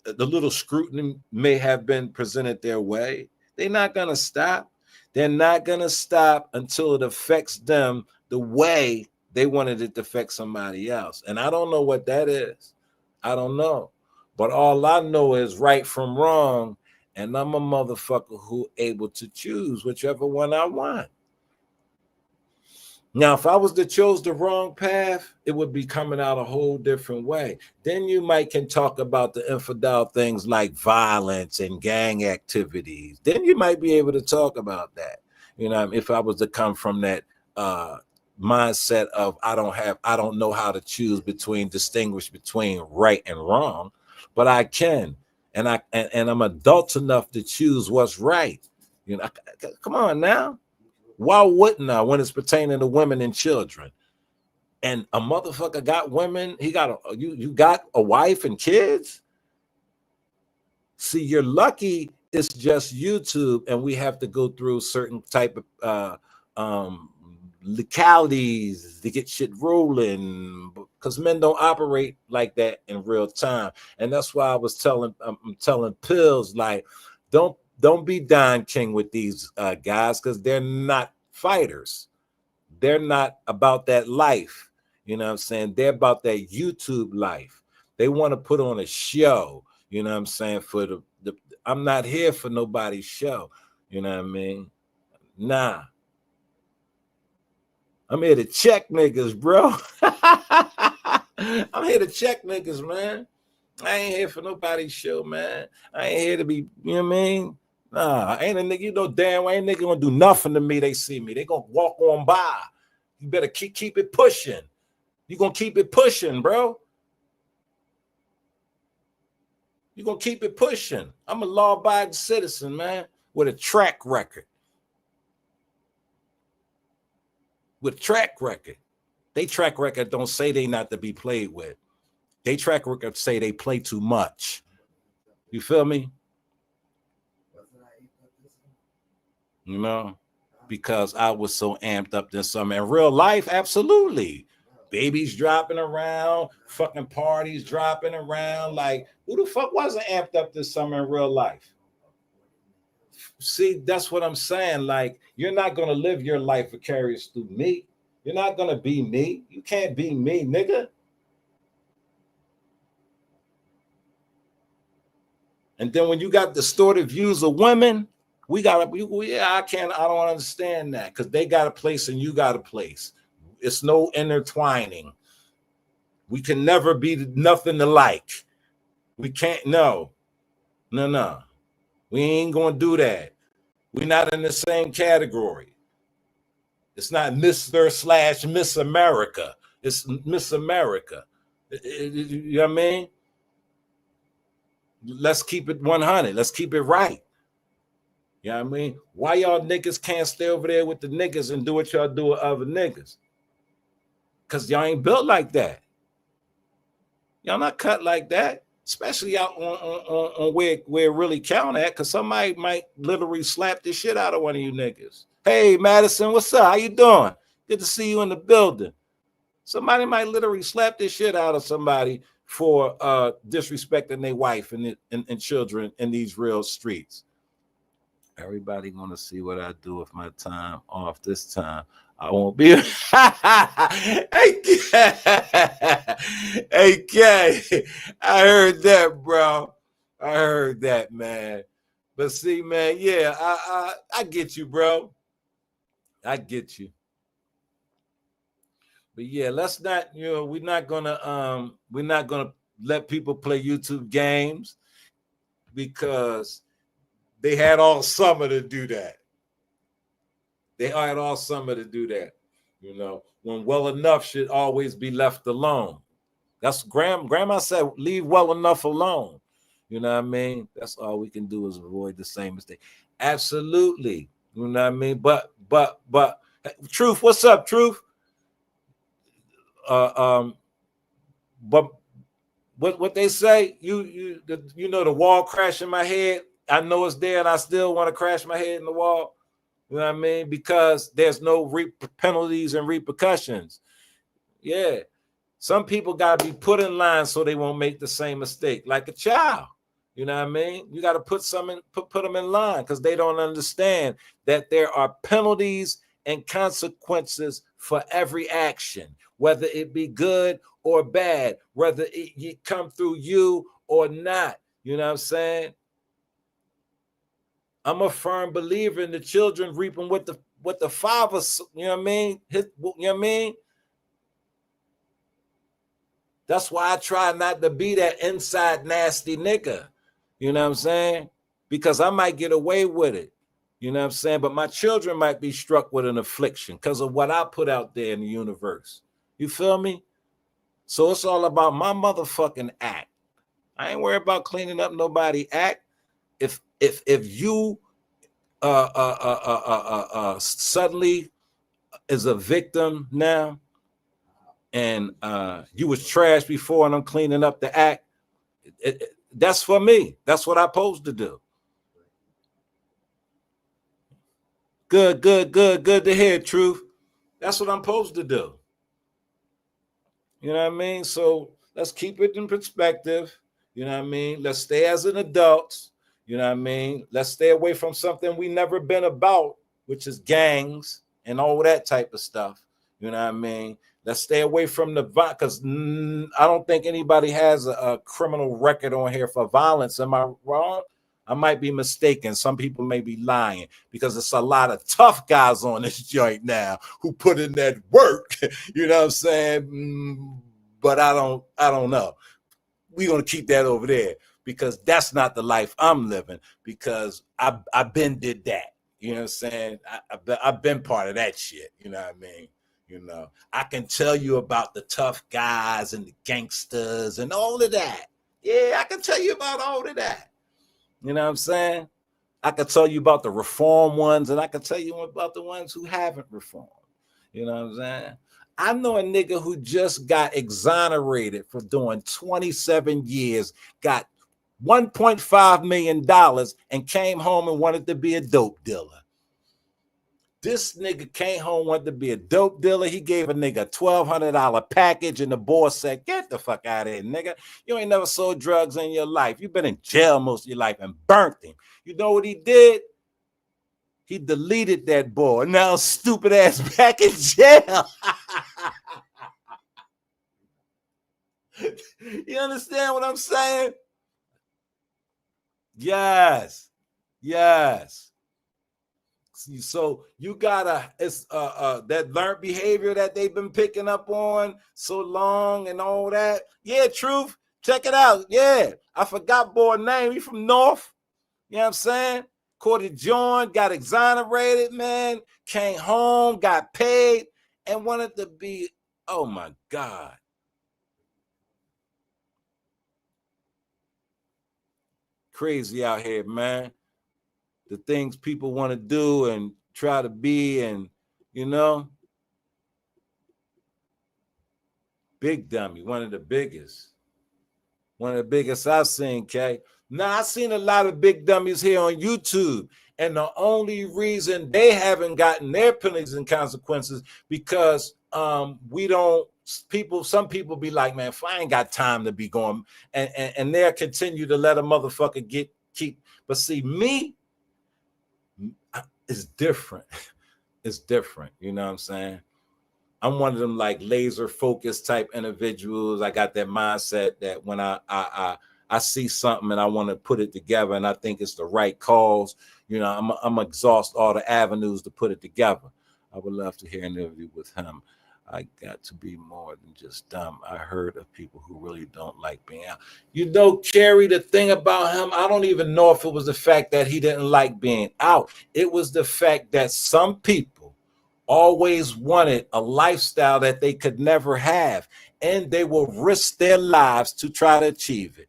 little scrutiny may have been presented their way. They're not gonna stop. They're not gonna stop until it affects them the way they wanted it to affect somebody else. And I don't know what that is. I don't know. But all I know is right from wrong. And I'm a motherfucker who able to choose whichever one I want. Now, if I was to choose the wrong path, it would be coming out a whole different way. Then you might can talk about the infidel things like violence and gang activities. Then you might be able to talk about that. You know, if I was to come from that mindset of I don't know how to distinguish between right and wrong, but I can. And I'm adult enough to choose what's right. You know, come on now. Why wouldn't I when it's pertaining to women and children? And a motherfucker got women. He got you got a wife and kids. See, you're lucky it's just YouTube, and we have to go through certain type of localities to get shit rolling, because men don't operate like that in real time. And that's why I was telling I'm telling Pills, like, don't be Don King with these guys, because they're not fighters. They're not about that life. You know what I'm saying? They're about that YouTube life. They want to put on a show. You know what I'm saying? For the I'm not here for nobody's show. You know what I mean? Nah. I'm here to check niggas, bro. I'm here to check niggas, man. I ain't here for nobody's show, man. I ain't here to be, you know what I mean? Nah, ain't a nigga, you know damn well ain't nigga gonna do nothing to me. They see me. They gonna walk on by. You better keep it pushing. You gonna keep it pushing, bro. You gonna keep it pushing. I'm a law-abiding citizen, man, with a track record. With track record. They track record don't say they not to be played with. They track record say they play too much. You feel me? You know, because I was so amped up this summer. In real life, absolutely. Babies dropping around, fucking parties dropping around. Like, who the fuck wasn't amped up this summer in real life? See, that's what I'm saying. Like, you're not going to live your life vicarious through me. You're not going to be me. You can't be me, nigga. And then when you got distorted views of women, I don't understand that, because they got a place and you got a place. It's no intertwining. We can never be nothing alike. We can't, no. We ain't going to do that. We're not in the same category. It's not Mr./Miss America. It's Miss America. You know what I mean? Let's keep it 100. Let's keep it right. You know what I mean? Why y'all niggas can't stay over there with the niggas and do what y'all do with other niggas? Because y'all ain't built like that. Y'all not cut like that, especially out on where it really count at, because somebody might literally slap the shit out of one of you niggas. Hey, Madison, what's up? How you doing? Good to see you in the building. Somebody might literally slap the shit out of somebody for disrespecting their wife and children in these real streets. Everybody gonna see what I do with my time off. This time I won't be. Hey, K, I heard that, bro. I heard that, man. But see, man, yeah, I get you, bro. I get you. But yeah, let's not, we're not gonna let people play YouTube games, because they had all summer to do that. When well enough should always be left alone. That's grandma said, leave well enough alone. You know what I mean? That's all we can do is avoid the same mistake. Absolutely. You know what I mean? But Truth, what's up, Truth? But what they say, the wall crash in my head. I know it's there, and I still want to crash my head in the wall. You know what I mean? Because there's no penalties and repercussions. Yeah. Some people got to be put in line so they won't make the same mistake, like a child. You know what I mean? You got to put them in line, because they don't understand that there are penalties and consequences for every action, whether it be good or bad, whether it come through you or not. You know what I'm saying? I'm a firm believer in the children reaping what the father, you know what I mean? You know what I mean? That's why I try not to be that inside nasty nigga. You know what I'm saying? Because I might get away with it. You know what I'm saying? But my children might be struck with an affliction because of what I put out there in the universe. You feel me? So it's all about my motherfucking act. I ain't worried about cleaning up nobody act. If you suddenly is a victim now, and you was trash before, and I'm cleaning up the act, that's for me. That's what I'm supposed to do. Good to hear, Truth. That's what I'm supposed to do. You know what I mean? So let's keep it in perspective. You know what I mean? Let's stay as an adult. You know what I mean? Let's stay away from something we never been about, which is gangs and all that type of stuff. You know what I mean? Let's stay away from the violence, because I don't think anybody has a criminal record on here for violence. Am I wrong? I might be mistaken. Some people may be lying, because it's a lot of tough guys on this joint now who put in that work. You know what I'm saying? But I don't know. We're going to keep that over there, because that's not the life I'm living, because I've been did that. You know what I'm saying? I've been part of that shit. You know what I mean? You know, I can tell you about the tough guys and the gangsters and all of that. Yeah, I can tell you about all of that. You know what I'm saying? I can tell you about the reform ones, and I can tell you about the ones who haven't reformed. You know what I'm saying? I know a nigga who just got exonerated for doing 27 years, got $1.5 million, and came home and wanted to be a dope dealer. This nigga came home, wanted to be a dope dealer. He gave a nigga a $1,200 package, and the boss said, "Get the fuck out of here, nigga. You ain't never sold drugs in your life. You've been in jail most of your life," and burnt him. You know what he did? He deleted that boy. Now stupid ass back in jail. You understand what I'm saying? Yes. So you gotta, it's that learned behavior that they've been picking up on so long and all that. Yeah, Truth. Check it out. Yeah, I forgot boy name. He from North. You know what I'm saying? Courted John, got exonerated, man. Came home, got paid, and wanted to be. Oh my God. Crazy out here, man. The things people want to do and try to be, and you know, big dummy, one of the biggest I've seen, K. Now I've seen a lot of big dummies here on YouTube, and the only reason they haven't gotten their penalties and consequences because we don't. Some people be like, man, if I ain't got time to be going, and they'll continue to let a motherfucker keep. But see, me, it's different. It's different. You know what I'm saying? I'm one of them like laser focused type individuals. I got that mindset that when I see something and I want to put it together and I think it's the right cause, you know, I'm exhaust all the avenues to put it together. I would love to hear an interview with him. I got to be more than just dumb. I heard of people who really don't like being out. You know, Kerry, the thing about him, I don't even know if it was the fact that he didn't like being out. It was the fact that some people always wanted a lifestyle that they could never have, and they will risk their lives to try to achieve it.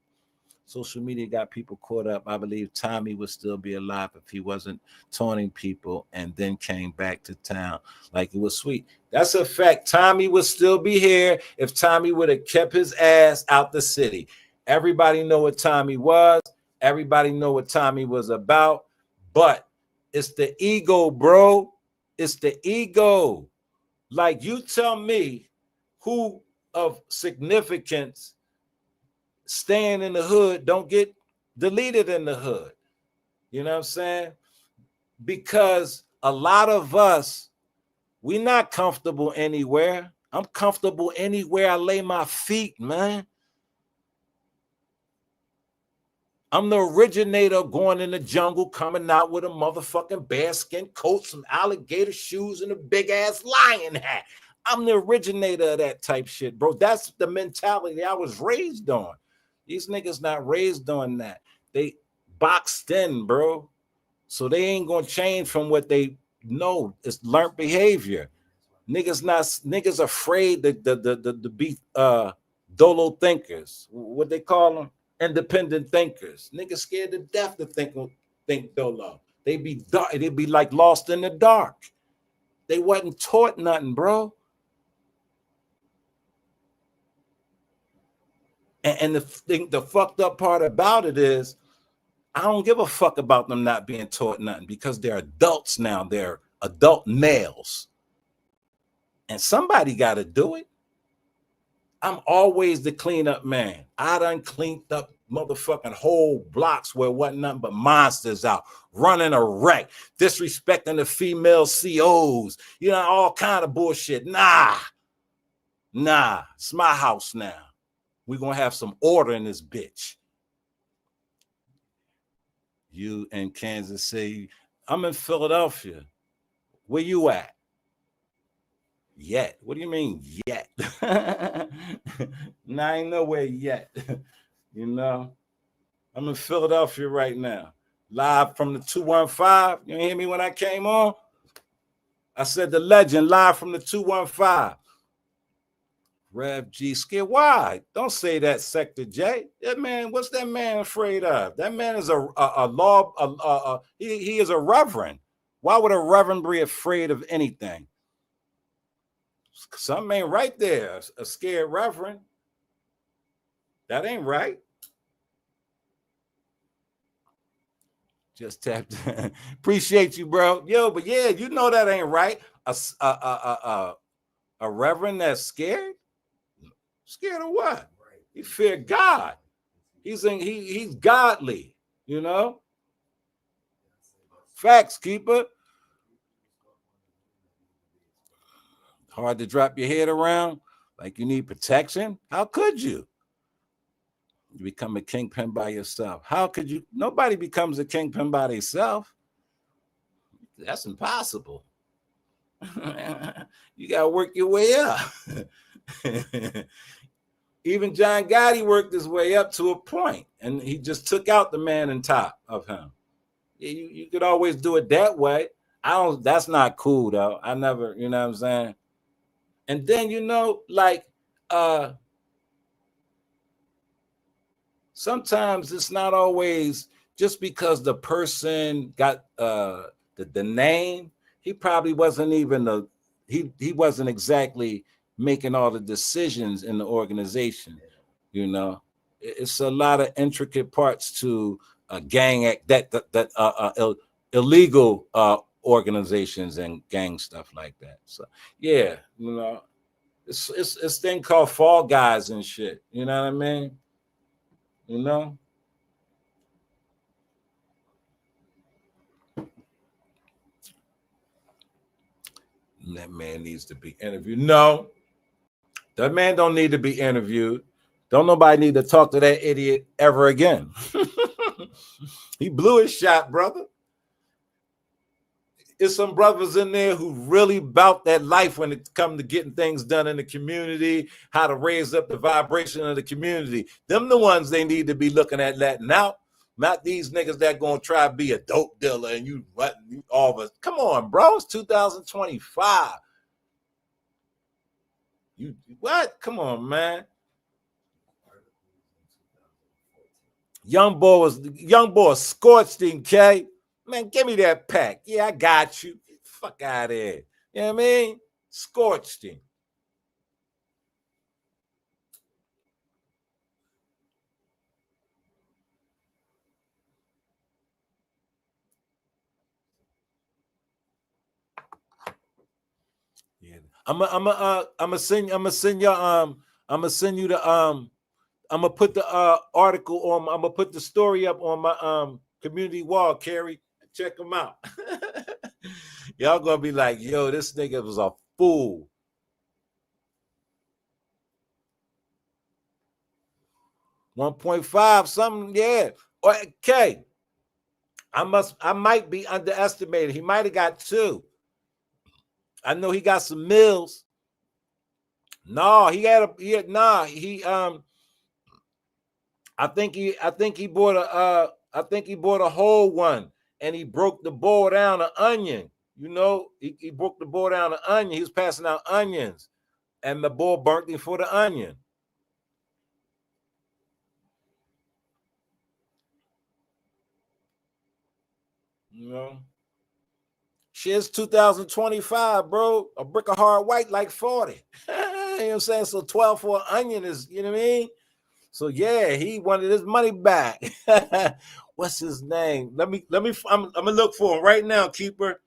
Social media got people caught up. I believe Tommy would still be alive if he wasn't taunting people and then came back to town like it was sweet. That's a fact. Tommy would still be here if Tommy would have kept his ass out the city. Everybody know what Tommy was. Everybody know what Tommy was about. But it's the ego, bro. It's the ego. Like, you tell me who of significance staying in the hood don't get deleted in the hood. You know what I'm saying? Because a lot of us, we're not comfortable anywhere. I'm comfortable anywhere I lay my feet, man. I'm the originator of going in the jungle, coming out with a motherfucking bearskin coat, some alligator shoes, and a big ass lion hat. I'm the originator of that type shit, bro. That's the mentality I was raised on. These niggas not raised on that. They boxed in, bro. So they ain't gonna change from what they know. It's learned behavior. Niggas afraid to be dolo thinkers. What they call them? Independent thinkers. Niggas scared to death to think dolo. They be like lost in the dark. They wasn't taught nothing, bro. And the fucked up part about it is, I don't give a fuck about them not being taught nothing, because they're adults now. They're adult males. And somebody got to do it. I'm always the cleanup man. I done cleaned up motherfucking whole blocks where wasn't nothing but monsters out, running a wreck, disrespecting the female COs, you know, all kind of bullshit. Nah, it's my house now. We're going to have some order in this bitch. You in Kansas City. I'm in Philadelphia. Where you at? Yet. What do you mean yet? Nah, I ain't nowhere yet. You know, I'm in Philadelphia right now. Live from the 215. You hear me when I came on? I said the legend live from the 215. Rev G Skid. Why? Don't say that, Sector J. That man, what's that man afraid of? That man is he is a reverend. Why would a reverend be afraid of anything? Something ain't right there. A scared reverend. That ain't right. Just tapped. Appreciate you, bro. Yo, but yeah, you know that ain't right. A reverend that's scared. Scared of what? He feared God. He's godly. You know. Facts, keeper. Hard to drop your head around like you need protection. How could you? You become a kingpin by yourself. How could you? Nobody becomes a kingpin by themselves. That's impossible. You got to work your way up. Even John Gotti worked his way up to a point, and he just took out the man on top of him. You could always do it that way. That's not cool, though. I never, you know what I'm saying? And then, you know, like, sometimes it's not always just because the person got the name. He probably wasn't even he wasn't exactly making all the decisions in the organization. You know, it's a lot of intricate parts to a gang act that illegal organizations and gang stuff like that. So yeah, you know, it's thing called Fall Guys and shit. You know what I mean? You know. That man needs to be interviewed. No, that man don't need to be interviewed. Don't nobody need to talk to that idiot ever again. He blew his shot, brother. There's some brothers in there who really about that life when it comes to getting things done in the community, how to raise up the vibration of the community. Them the ones they need to be looking at letting out. Not these niggas that gonna try to be a dope dealer and you all of us. Come on, bro. It's 2025. You what? Come on, man. Young boy was scorched in K. Man, give me that pack. Yeah, I got you. Fuck out of here. You know what I mean? Scorched him. Yeah. I'm gonna send you the I'm gonna put the article on. I'm gonna put the story up on my community wall, Carrie. Check them out. Y'all gonna be like, yo, this nigga was a fool. $1.5 something, yeah. Okay. I might be underestimated. He might have got 2. I know he got some mills. No, I think he bought a whole one, and he broke the bowl down an onion. You know, he broke the bowl down an onion. He was passing out onions, and the bowl burnt him for the onion. You know, shit's 2025, bro. A brick of hard white like 40. You know what I'm saying? So 12 for an onion is, you know what I mean? So yeah, he wanted his money back. What's his name? I'm gonna look for him right now, keeper.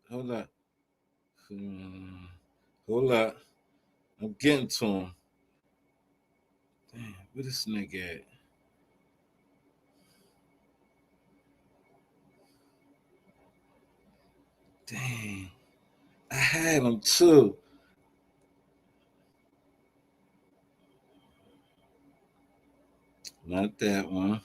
Hold up. Hold up. I'm getting to him. Damn, where this nigga at? Dang. I had him too. Not that one.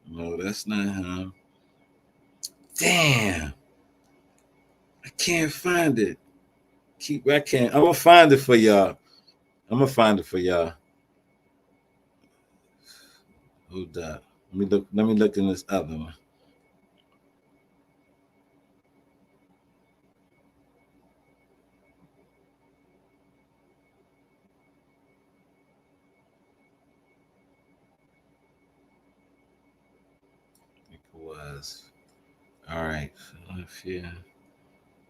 No, that's not him. Damn. I can't find it. I can't. I'm gonna find it for y'all. Hold up. Let me look in this other one. I think it was. All right. Philadelphia.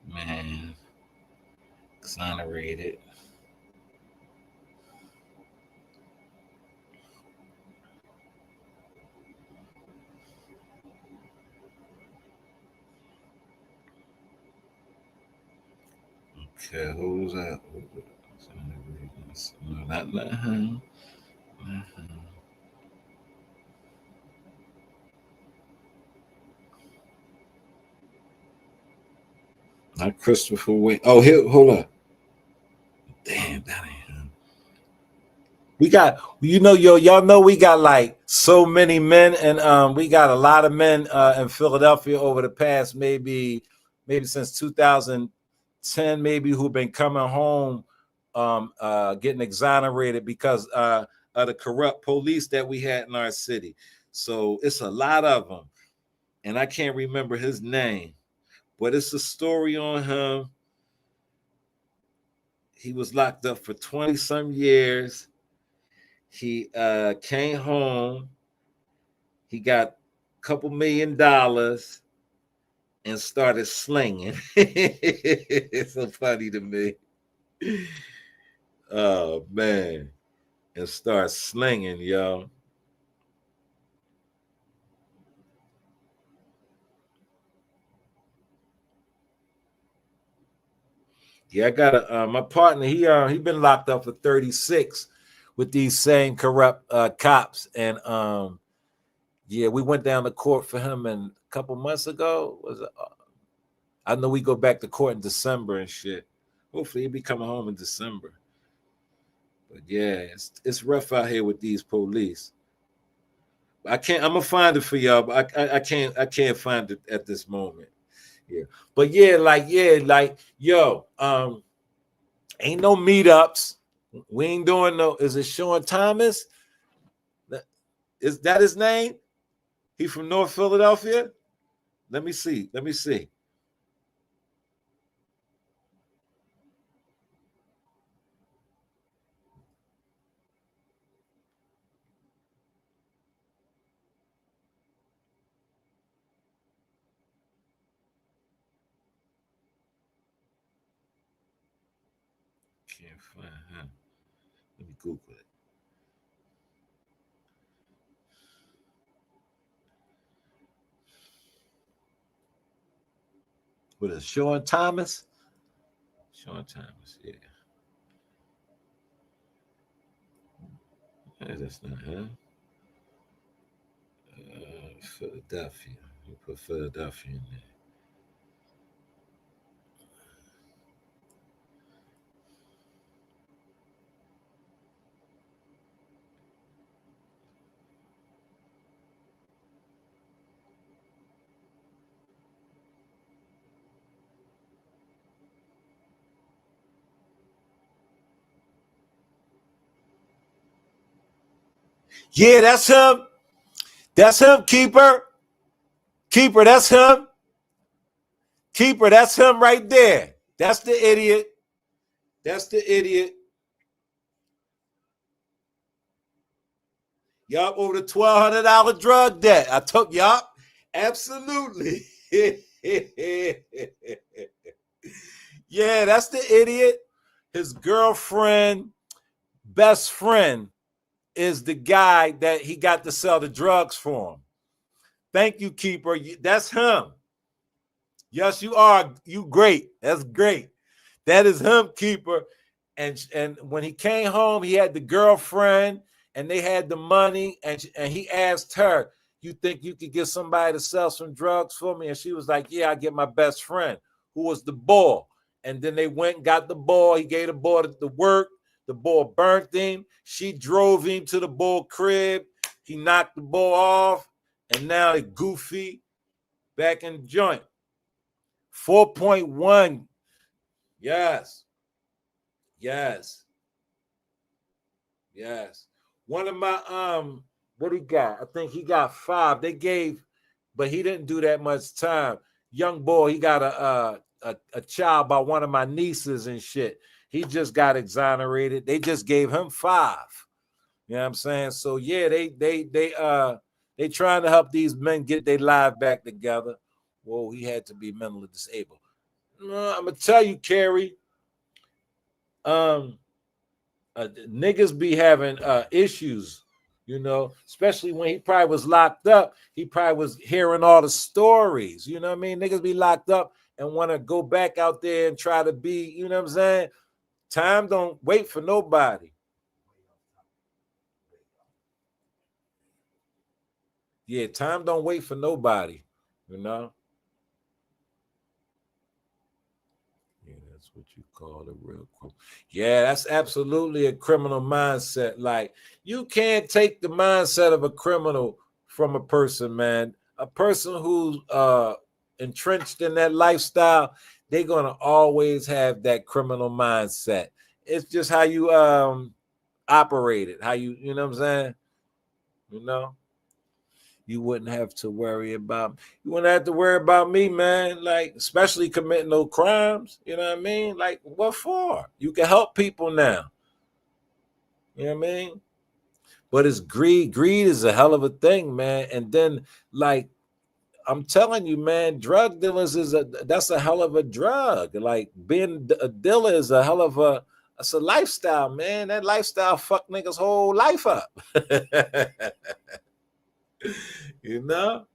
Man. Exonerated. Okay, who's that? No, not him. Not Christopher Wayne. Oh, here, hold on. Damn, that ain't him. We got, y'all know we got like so many men, and we got a lot of men in Philadelphia over the past maybe since 2010, maybe who've been coming home, getting exonerated because of the corrupt police that we had in our city. So it's a lot of them, and I can't remember his name, but it's a story on him. He was locked up for 20 some years. He came home. He got a couple $1,000,000 and started slinging. It's so funny to me. Oh man, and start slinging, yo. Yeah, I got my partner. He been locked up for 36 with these same corrupt cops, and yeah, we went down to court for him and a couple months ago. I know we go back to court in December and shit. Hopefully, he'll be coming home in December. But yeah, it's rough out here with these police. I'm gonna find it for y'all, but I can't find it at this moment. Yeah, but yeah, like yo, ain't no meetups. We ain't doing no. Is it Sean Thomas? Is that his name? He from North Philadelphia? Let me see. Can't find him. Let me Google it. What is Sean Thomas? Sean Thomas, yeah. That's not him. Philadelphia. You put Philadelphia in there. Yeah, that's him. That's him, Keeper. Keeper, that's him. Keeper, that's him right there. That's the idiot. That's the idiot. Yup, over the $1,200 drug debt. I took yup. Absolutely. Yeah, that's the idiot. His girlfriend, best friend, is the guy that he got to sell the drugs for him. Thank you, Keeper. That's him. Yes, you are. You great. That's great. That is him, Keeper. And when he came home, he had the girlfriend and they had the money. And he asked her, "You think you could get somebody to sell some drugs for me?" And she was like, "Yeah, I get my best friend," who was the boy. And then they went and got the boy. He gave the boy the work. The boy burnt him. She drove him to the boy crib. He knocked the boy off. And now he goofy back in the joint. 4.1. Yes. Yes. Yes. One of my what he got? I think he got 5. They gave, but he didn't do that much time. Young boy, he got a child by one of my nieces and shit. He just got exonerated. They just gave him 5. You know what I'm saying? So yeah, they trying to help these men get their life back together. Whoa, he had to be mentally disabled. I'm gonna tell you, Kerry. Niggas be having issues, you know, especially when he probably was locked up. He probably was hearing all the stories, you know what I mean? Niggas be locked up and want to go back out there and try to be, you know what I'm saying? Time don't wait for nobody. Yeah, time don't wait for nobody, you know? Yeah, that's what you call a real criminal. Yeah, that's absolutely a criminal mindset. Like, you can't take the mindset of a criminal from a person, man. A person who's entrenched in that lifestyle, they're gonna always have that criminal mindset. It's just how you operate it, how you know what I'm saying? You know? You wouldn't have to worry about me, man. Like, especially committing no crimes. You know what I mean? Like, what for? You can help people now. You know what I mean? But it's greed. Greed is a hell of a thing, man. And then, like, I'm telling you, man, drug dealers that's a hell of a drug. Like, being a dealer is a hell of a it's a lifestyle, man. That lifestyle fuck niggas' whole life up. You know?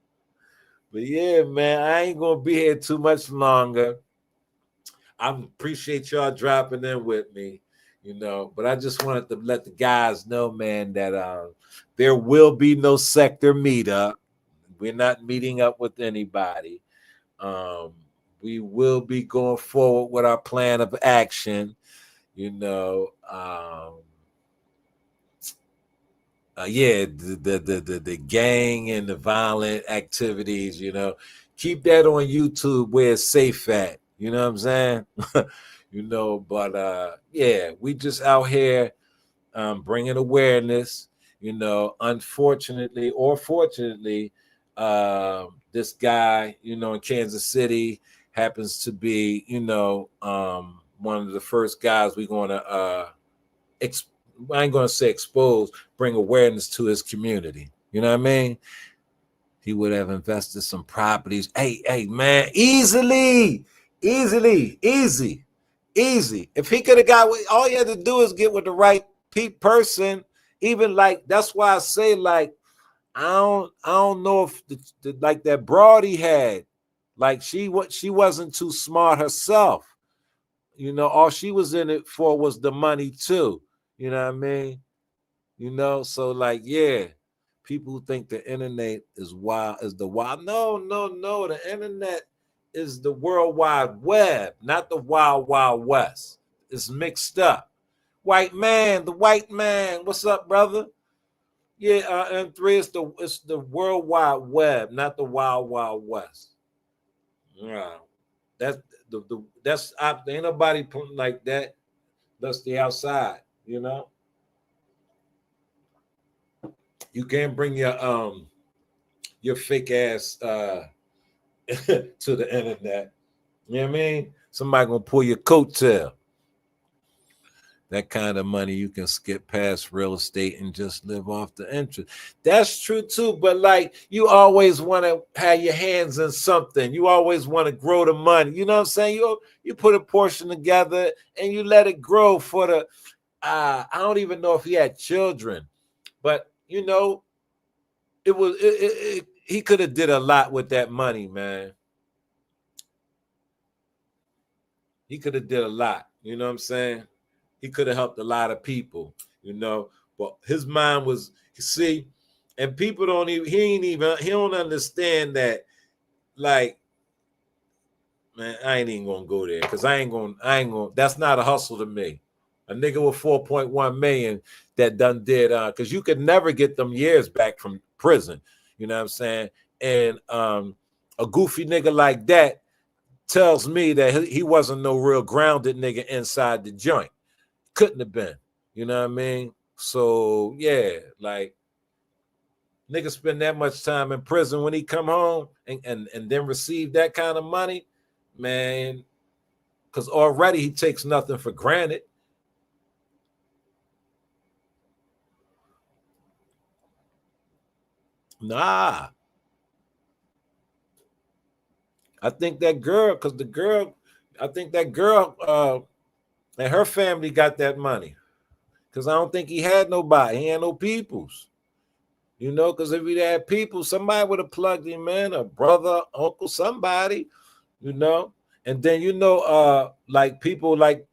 But yeah, man, I ain't gonna be here too much longer. I appreciate y'all dropping in with me, you know. But I just wanted to let the guys know, man, that there will be no sector meetup. We're not meeting up with anybody. We will be going forward with our plan of action, you know. Yeah, the gang and the violent activities, you know, keep that on YouTube where it's safe at. You know what I'm saying? You know, but yeah, we just out here bringing awareness. You know, unfortunately or fortunately, this guy, you know, in Kansas City happens to be, you know, one of the first guys we're going to I ain't gonna say expose, bring awareness to his community. You know what I mean? He would have invested some properties. Hey, man, easy. If he could have got, all he had to do is get with the right person. Even like that's why I say like I don't know if like that broad he had, like she wasn't too smart herself. You know, all she was in it for was the money too. You know what I mean? You know, so like, yeah, people who think the internet is wild, is the wild. No. The internet is the World Wide Web, not the Wild Wild West. It's mixed up. The white man. What's up, brother? Yeah, M3 it's the World Wide Web, not the Wild Wild West. Yeah, that's that's ain't nobody putting like that. That's the outside, you know. You can't bring your fake ass to the internet. You know what I mean? Somebody gonna pull your coattail. That kind of money you can skip past real estate and just live off the interest. That's true too, but like you always want to have your hands in something. You always want to grow the money. You know what I'm saying? You put a portion together and you let it grow for the I don't even know if he had children, but you know, he could have did a lot with that money, man. He could have did a lot. You know what I'm saying? He could have helped a lot of people, you know. But his mind was, see, and people don't even, he don't understand that, like, man, I ain't even gonna go there because I ain't gonna, that's not a hustle to me. A nigga with 4.1 million that done did, because you could never get them years back from prison, you know what I'm saying? And a goofy nigga like that tells me that he wasn't no real grounded nigga inside the joint. Couldn't have been, you know what I mean? So yeah, like nigga spend that much time in prison when he come home and then receive that kind of money, man, because already he takes nothing for granted. Nah, I think that girl, because the girl, I think that girl and her family got that money. Because I don't think he had nobody. He had no peoples. You know, because if he had people, somebody would have plugged him in, a brother, uncle, somebody, you know. And then, you know, like people like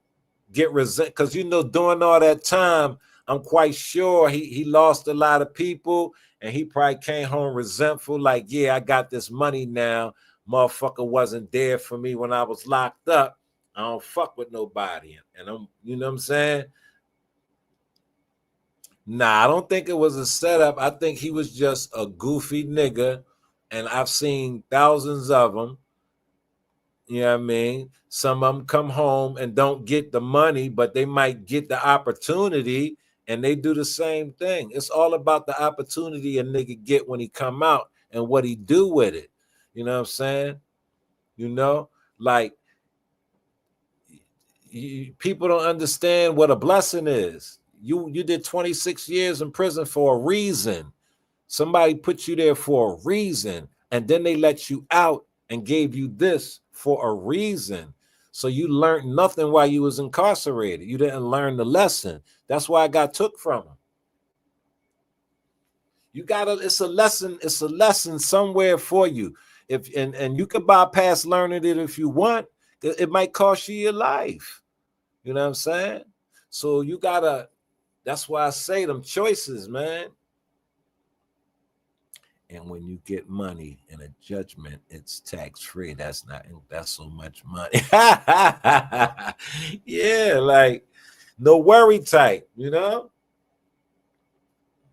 get resent, because, you know, during all that time, I'm quite sure he lost a lot of people and he probably came home resentful, like, yeah, I got this money now. Motherfucker wasn't there for me when I was locked up. I don't fuck with nobody. And I'm, you know what I'm saying? Nah, I don't think it was a setup. I think he was just a goofy nigga, and I've seen thousands of them. You know what I mean? Some of them come home and don't get the money, but they might get the opportunity, and they do the same thing. It's all about the opportunity a nigga get when he come out and what he do with it. You know what I'm saying? You know, like people don't understand what a blessing is. You did 26 years in prison for a reason. Somebody put you there for a reason, and then they let you out and gave you this for a reason. So you learned nothing while you was incarcerated. You didn't learn the lesson. That's why I got took from them. You gotta, it's a lesson somewhere for you. If and you can bypass learning it if you want. It might cost you your life. You know what I'm saying? So you gotta, that's why I say them choices, man. And when you get money in a judgment, it's tax free. That's so much money. Yeah, like no worry type, you know?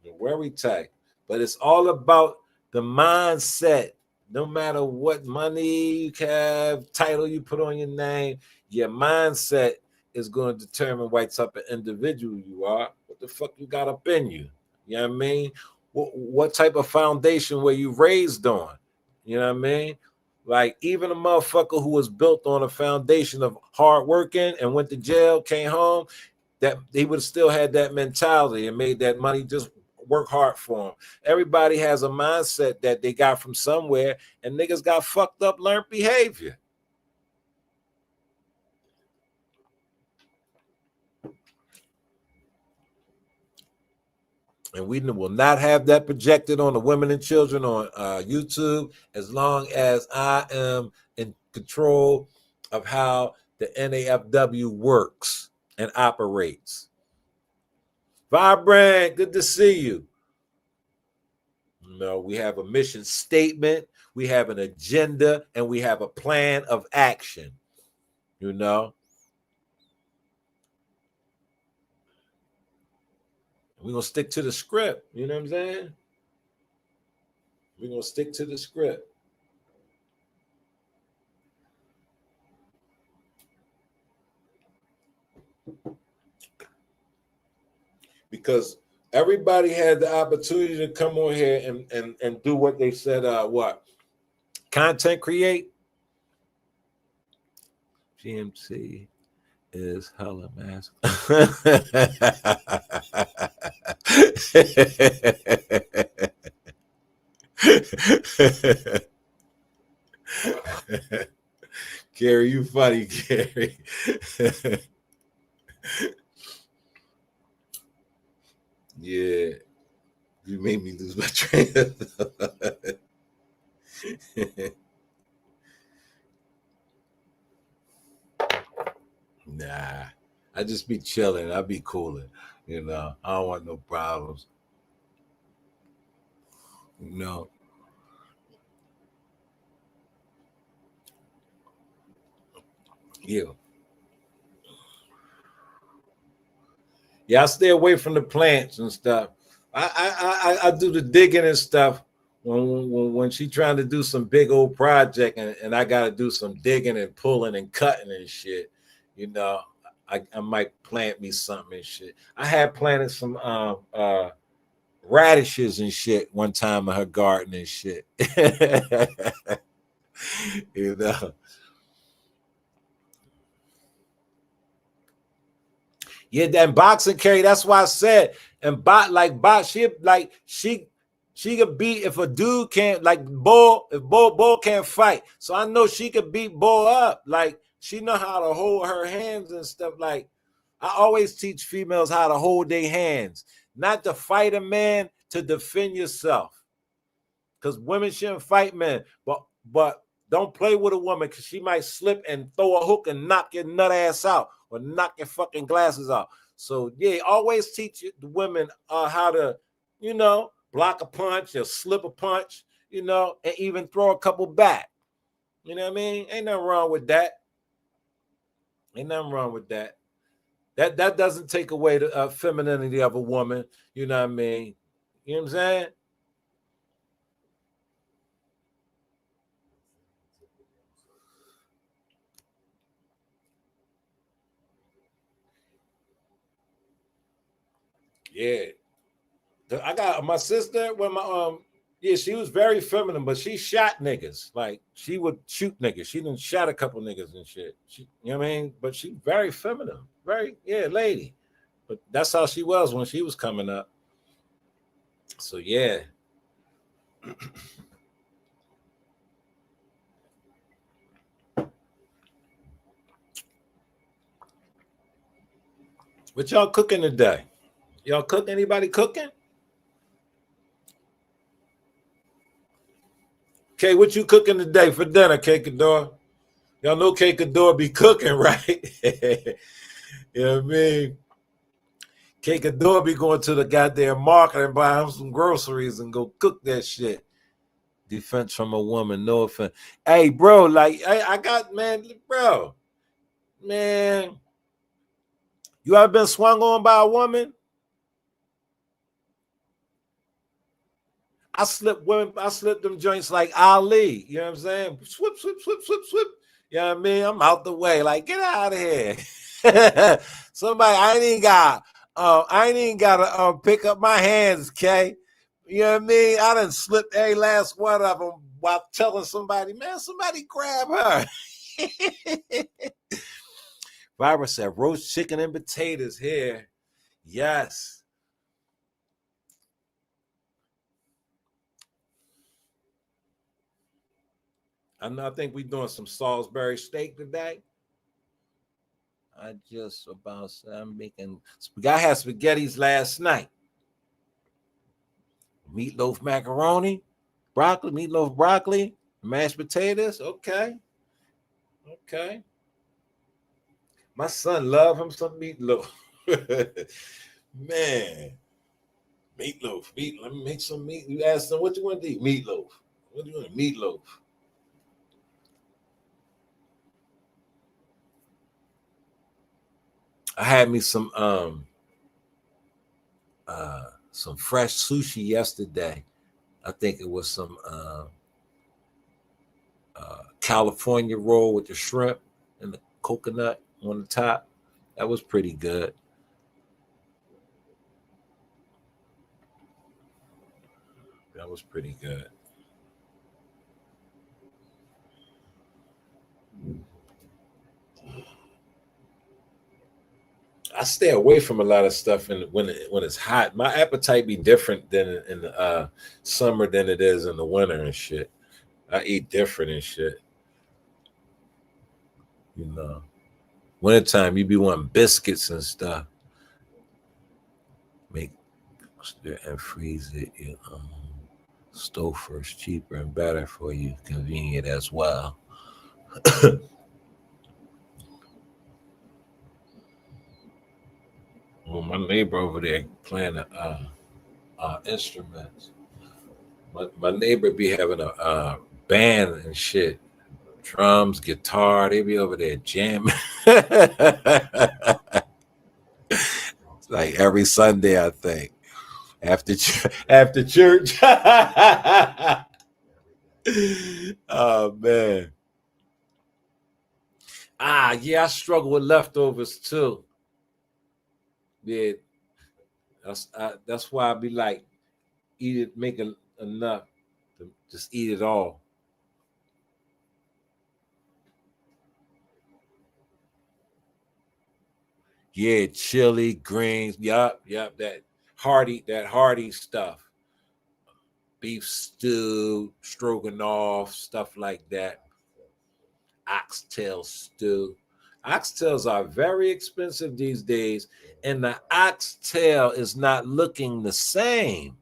No worry type. But it's all about the mindset. No matter what money you have, title you put on your name, your mindset is going to determine what type of individual you are. What the fuck you got up in you? You know what I mean? What type of foundation were you raised on? You know what I mean? Like even a motherfucker who was built on a foundation of hard working and went to jail, came home, that he would have still had that mentality and made that money just work hard for him. Everybody has a mindset that they got from somewhere, and niggas got fucked up learned behavior. And we will not have that projected on the women and children on YouTube as long as I am in control of how the NAFW works and operates. Vibrant, good to see you. No, we have a mission statement, we have an agenda, and we have a plan of action. You know, we're gonna stick to the script. You know what I'm saying? We're gonna stick to the script. Because everybody had the opportunity to come on here and do what they said, what? Content create? GMC. is hella massive. Gary, you funny, Gary. Yeah, you made me lose my train of thought. Nah, I just be chilling. I be cooling. You know, I don't want no problems. You know, yeah, yeah. I stay away from the plants and stuff. I do the digging and stuff when she trying to do some big old project and I got to do some digging and pulling and cutting and shit. You know, I might plant me something and shit. I had planted some radishes and shit one time in her garden and shit. You know. Yeah, that boxing carry. That's why I said and box. She could beat if a dude can't like Bull. If Bull can't fight, so I know she could beat Bull up. Like she know how to hold her hands and stuff. Like I always teach females how to hold their hands, not to fight a man, to defend yourself. Because women shouldn't fight men, but don't play with a woman because she might slip and throw a hook and knock your nut ass out or knock your fucking glasses out. So yeah, always teach the women how to, block a punch or slip a punch, and even throw a couple back. You know what I mean? Ain't nothing wrong with that. Ain't nothing wrong with that. That doesn't take away the femininity of a woman. You know what I mean? You know what I'm saying? Yeah. I got my sister when my yeah, she was very feminine, but she shot niggas. Like she would shoot niggas. She done shot a couple niggas and shit. You know what I mean? But she very feminine. Very, yeah, lady. But that's how she was when she was coming up. So yeah. What y'all cooking today? Y'all cook? Anybody cooking? Okay, what you cooking today for dinner, Cake Adore? Y'all know Cake Adore be cooking, right? You know what I mean? Cake Adore be going to the goddamn market and buy him some groceries and go cook that shit. Defense from a woman, no offense. Hey, bro, like I got man, you ever been swung on by a woman? I slipped them joints like Ali. You know what I'm saying? Swip, swip, swip, swip, swip. You know what I mean? I'm out the way. Like, get out of here. Somebody, I ain't even gotta pick up my hands, okay? You know what I mean? I done slipped every last one of them while telling somebody, man, somebody grab her. Barbara said roast chicken and potatoes here. Yes. I think we're doing some Salisbury steak today. I just about said I'm making. I had spaghettis last night. Meatloaf macaroni, meatloaf broccoli, mashed potatoes. Okay, okay. My son love him some meatloaf. Man, meatloaf. Let me make some meat. You ask them what you want to eat. Meatloaf. What do you want? Meatloaf. I had me some fresh sushi yesterday. I think it was some California roll with the shrimp and the coconut on the top. That was pretty good. That was pretty good. I stay away from a lot of stuff when it's hot. My appetite be different than in the summer than it is in the winter and shit. I eat different and shit. You know, wintertime you be wanting biscuits and stuff. Make and freeze it. Stove first, cheaper and better for you, convenient as well. Well, my neighbor over there playing instruments. My neighbor be having a band and shit, drums, guitar. They be over there jamming. It's like every Sunday, I think, after church. Oh man. Yeah, I struggle with leftovers too. Yeah, that's why I be like, eat it, make enough to just eat it all. Yeah, chili, greens, yup, that hearty stuff. Beef stew, stroganoff, stuff like that. Oxtail stew. Oxtails are very expensive these days, and the oxtail is not looking the same.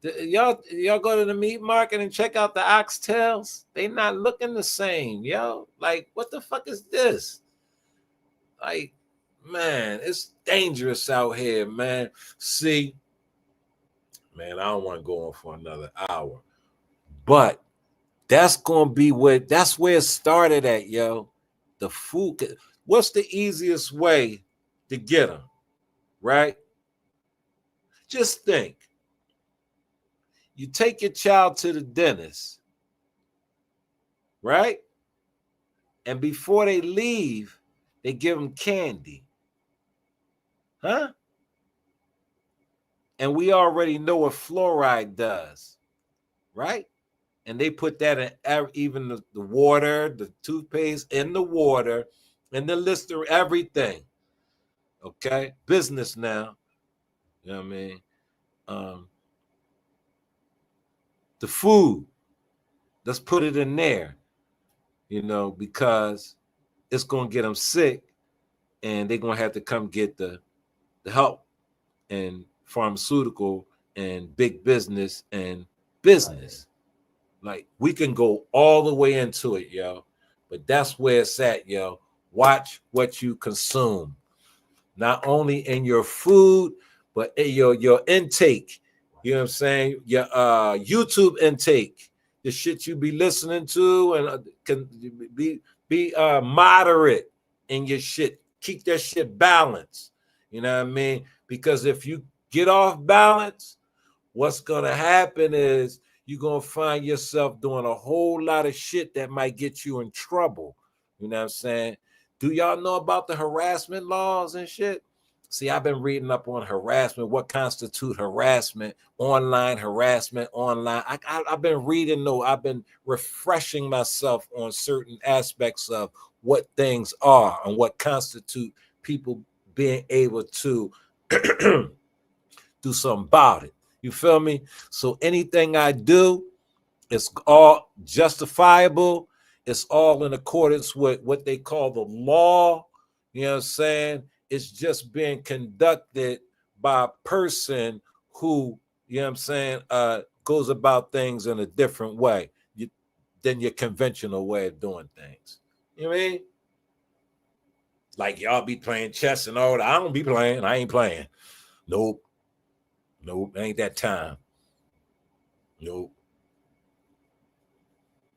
Y'all go to the meat market and check out the oxtails. They not looking the same, yo. Like, what the fuck is this? Like, man, it's dangerous out here, man. See, man, I don't want to go on for another hour, but that's where it started at, yo. The food. What's the easiest way to get them, right? Just think. You take your child to the dentist, right? And before they leave, they give them candy. Huh? And we already know what fluoride does, right? And they put that in even the water, the toothpaste in the water, and the list of everything. Okay? Business now. You know what I mean? The food, let's put it in there, because it's going to get them sick and they're going to have to come get the help and pharmaceutical and big business and business. Like, we can go all the way into it, yo. But that's where it's at, yo. Watch what you consume. Not only in your food, but in your intake. You know what I'm saying? Your YouTube intake. The shit you be listening to, and can be moderate in your shit. Keep that shit balanced. You know what I mean? Because if you get off balance, what's gonna happen is you're gonna find yourself doing a whole lot of shit that might get you in trouble. You know what I'm saying? Do y'all know about the harassment laws and shit? See, I've been reading up on harassment, what constitute harassment, online harassment, online. I've been reading, though. I've been refreshing myself on certain aspects of what things are and what constitute people being able to do something about it. You feel me? So anything I do, it's all justifiable. It's all in accordance with what they call the law. You know what I'm saying? It's just being conducted by a person who, you know what I'm saying, goes about things in a different way than your conventional way of doing things. You know what I mean? Like, y'all be playing chess and all that. I don't be playing. I ain't playing. Nope, ain't that time. Nope.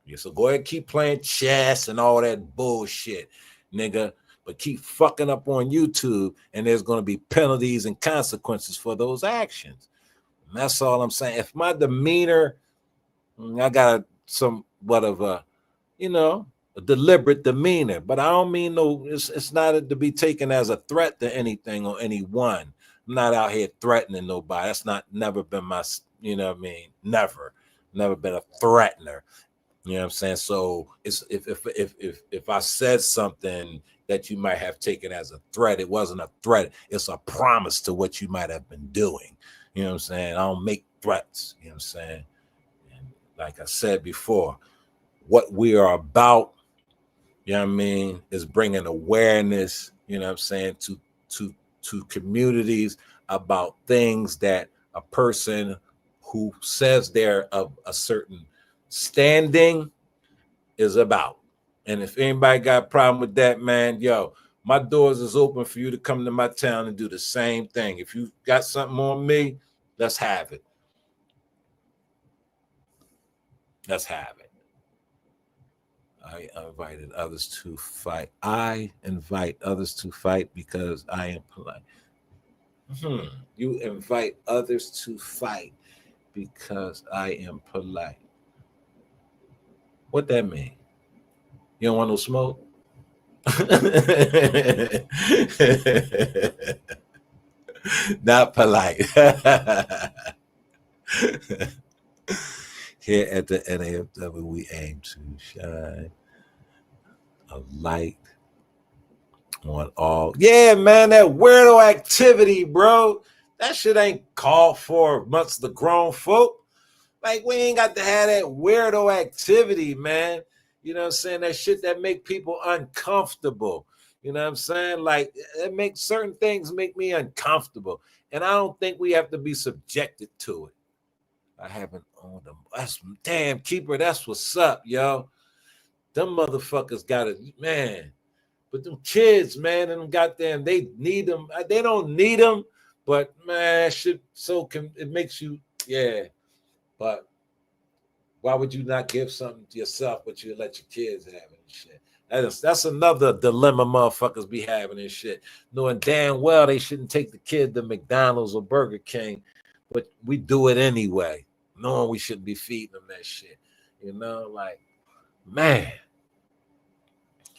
Yeah, so go ahead and keep playing chess and all that bullshit, nigga. But keep fucking up on YouTube, and there's going to be penalties and consequences for those actions. And that's all I'm saying. If my demeanor, I got somewhat of a deliberate demeanor, but I don't mean it's not to be taken as a threat to anything or anyone. I'm not out here threatening nobody. That's never been my, you know what I mean? Never been a threatener. You know what I'm saying? So it's if I said something that you might have taken as a threat, it wasn't a threat. It's a promise to what you might have been doing. You know what I'm saying? I don't make threats. You know what I'm saying? And like I said before, what we are about, you know what I mean, is bringing awareness, you know what I'm saying, to communities about things that a person who says they're of a certain standing is about. And if anybody got a problem with that, man, yo, my doors is open for you to come to my town and do the same thing. If you got something on me, let's have it. Let's have it. I invited others to fight. I invite others to fight because I am polite. You invite others to fight because I am polite. What that mean? You don't want no smoke? Not polite. Here at the NAFW, we aim to shine a light on all. Yeah, man, that weirdo activity, bro. That shit ain't called for amongst the grown folk. Like, we ain't got to have that weirdo activity, man. You know what I'm saying? That shit that make people uncomfortable. You know what I'm saying? Like, it makes certain things make me uncomfortable. And I don't think we have to be subjected to it. I haven't owned them. That's damn keeper. That's what's up, yo. Them motherfuckers got it, man. But them kids, man, and them goddamn, they need them. They don't need them, but man, shit. So it makes you, yeah. But why would you not give something to yourself, but you let your kids have it and shit? That's another dilemma motherfuckers be having and shit. Knowing damn well they shouldn't take the kid to McDonald's or Burger King, but we do it anyway, knowing we shouldn't be feeding them that shit. You know, like, man.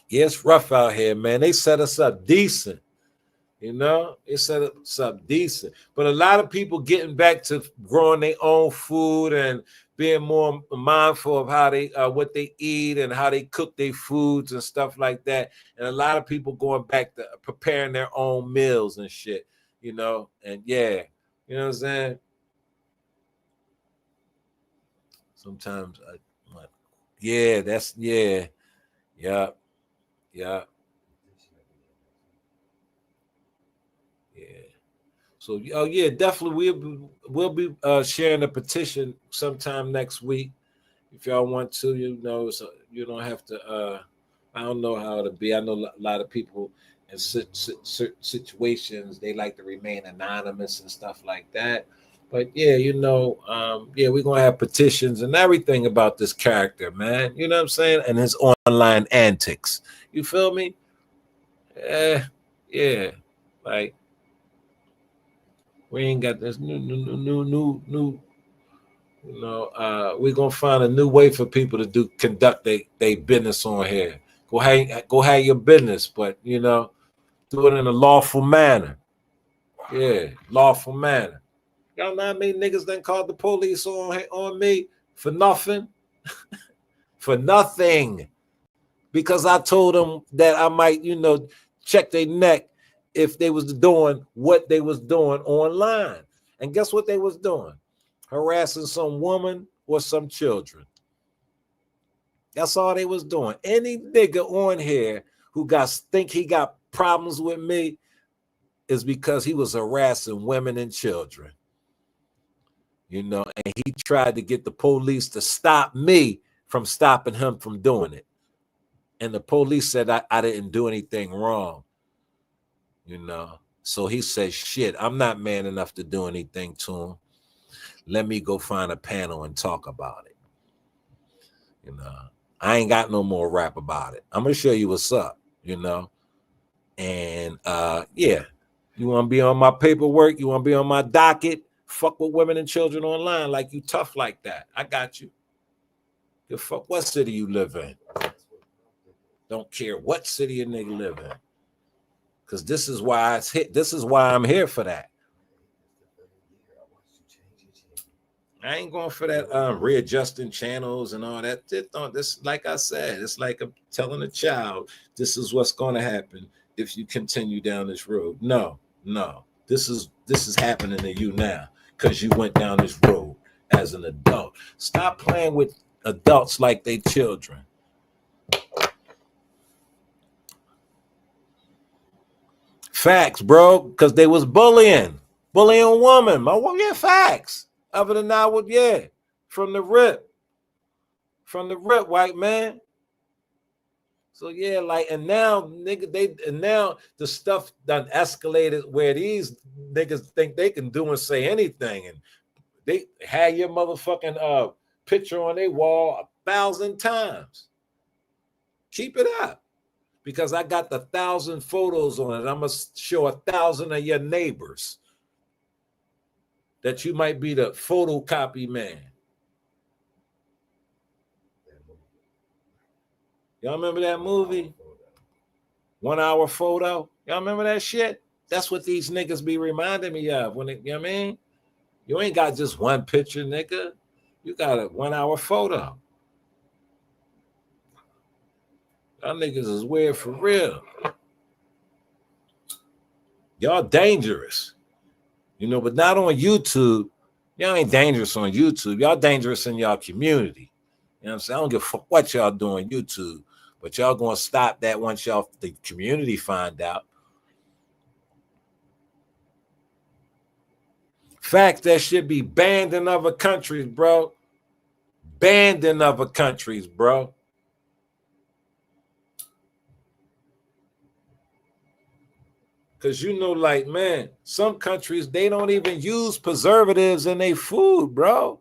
Yeah, it's rough out here, man. They set us up decent. You know, they set us up decent. But a lot of people getting back to growing their own food and being more mindful of how they what they eat and how they cook their foods and stuff like that. And a lot of people going back to preparing their own meals and shit, you know. And yeah, you know what I'm saying? Sometimes yeah, that's yeah. Yeah. Yeah. Yeah. So, oh yeah, definitely we'll be sharing a petition sometime next week if y'all want to. You know, so you don't have to. I don't know how to be. I know a lot of people in certain situations they like to remain anonymous and stuff like that. But yeah, you know, yeah, we're gonna have petitions and everything about this character, man. You know what I'm saying? And his online antics. You feel me? Yeah, like. We ain't got this new. You know, we're gonna find a new way for people to conduct they business on here. Go have your business, but you know, do it in a lawful manner. Yeah, lawful manner. Y'all know how many niggas done called the police on me for nothing, for nothing, because I told them that I might, you know, check their neck if they was doing what they was doing online. And guess what they was doing? Harassing some woman or some children. That's all they was doing. Any nigga on here who think he got problems with me is because he was harassing women and children. You know, and he tried to get the police to stop me from stopping him from doing it. And the police said I didn't do anything wrong. You know, so he says, shit, I'm not man enough to do anything to him. Let me go find a panel and talk about it. You know, I ain't got no more rap about it. I'm gonna show you what's up, you know. And yeah, you want to be on my paperwork, you want to be on my docket, fuck with women and children online like you tough like that. I got you. The fuck what city you live in. Don't care what city a nigga live in. Because this is why it's hit. This is why I'm here for that. I ain't going for that readjusting channels and all that. This, like I said, it's like telling a child, this is what's going to happen if you continue down this road. No, no. This is happening to you now because you went down this road as an adult. Stop playing with adults like they children. Facts, bro, because they was bullying woman. My woman, yeah, facts. Other than that, would yeah, from the rip, white man. So yeah, like, and now now the stuff done escalated where these niggas think they can do and say anything, and they had your motherfucking picture on their wall 1,000 times. Keep it up. Because I got the 1,000 photos on it. I'm gonna show 1,000 of your neighbors that you might be the photocopy man. Y'all remember that movie? 1 hour photo. Y'all remember that shit? That's what these niggas be reminding me of. When it, you know what I mean? You ain't got just one picture, nigga. You got a 1 hour photo. Y'all niggas is weird for real. Y'all dangerous. You know, but not on YouTube. Y'all ain't dangerous on YouTube. Y'all dangerous in y'all community. You know what I'm saying? I don't give a fuck what y'all doing on YouTube, but y'all gonna stop that once y'all the community find out. Fact, that should be banned in other countries, bro. Banned in other countries, bro. Because you know, like, man, some countries, they don't even use preservatives in their food, bro.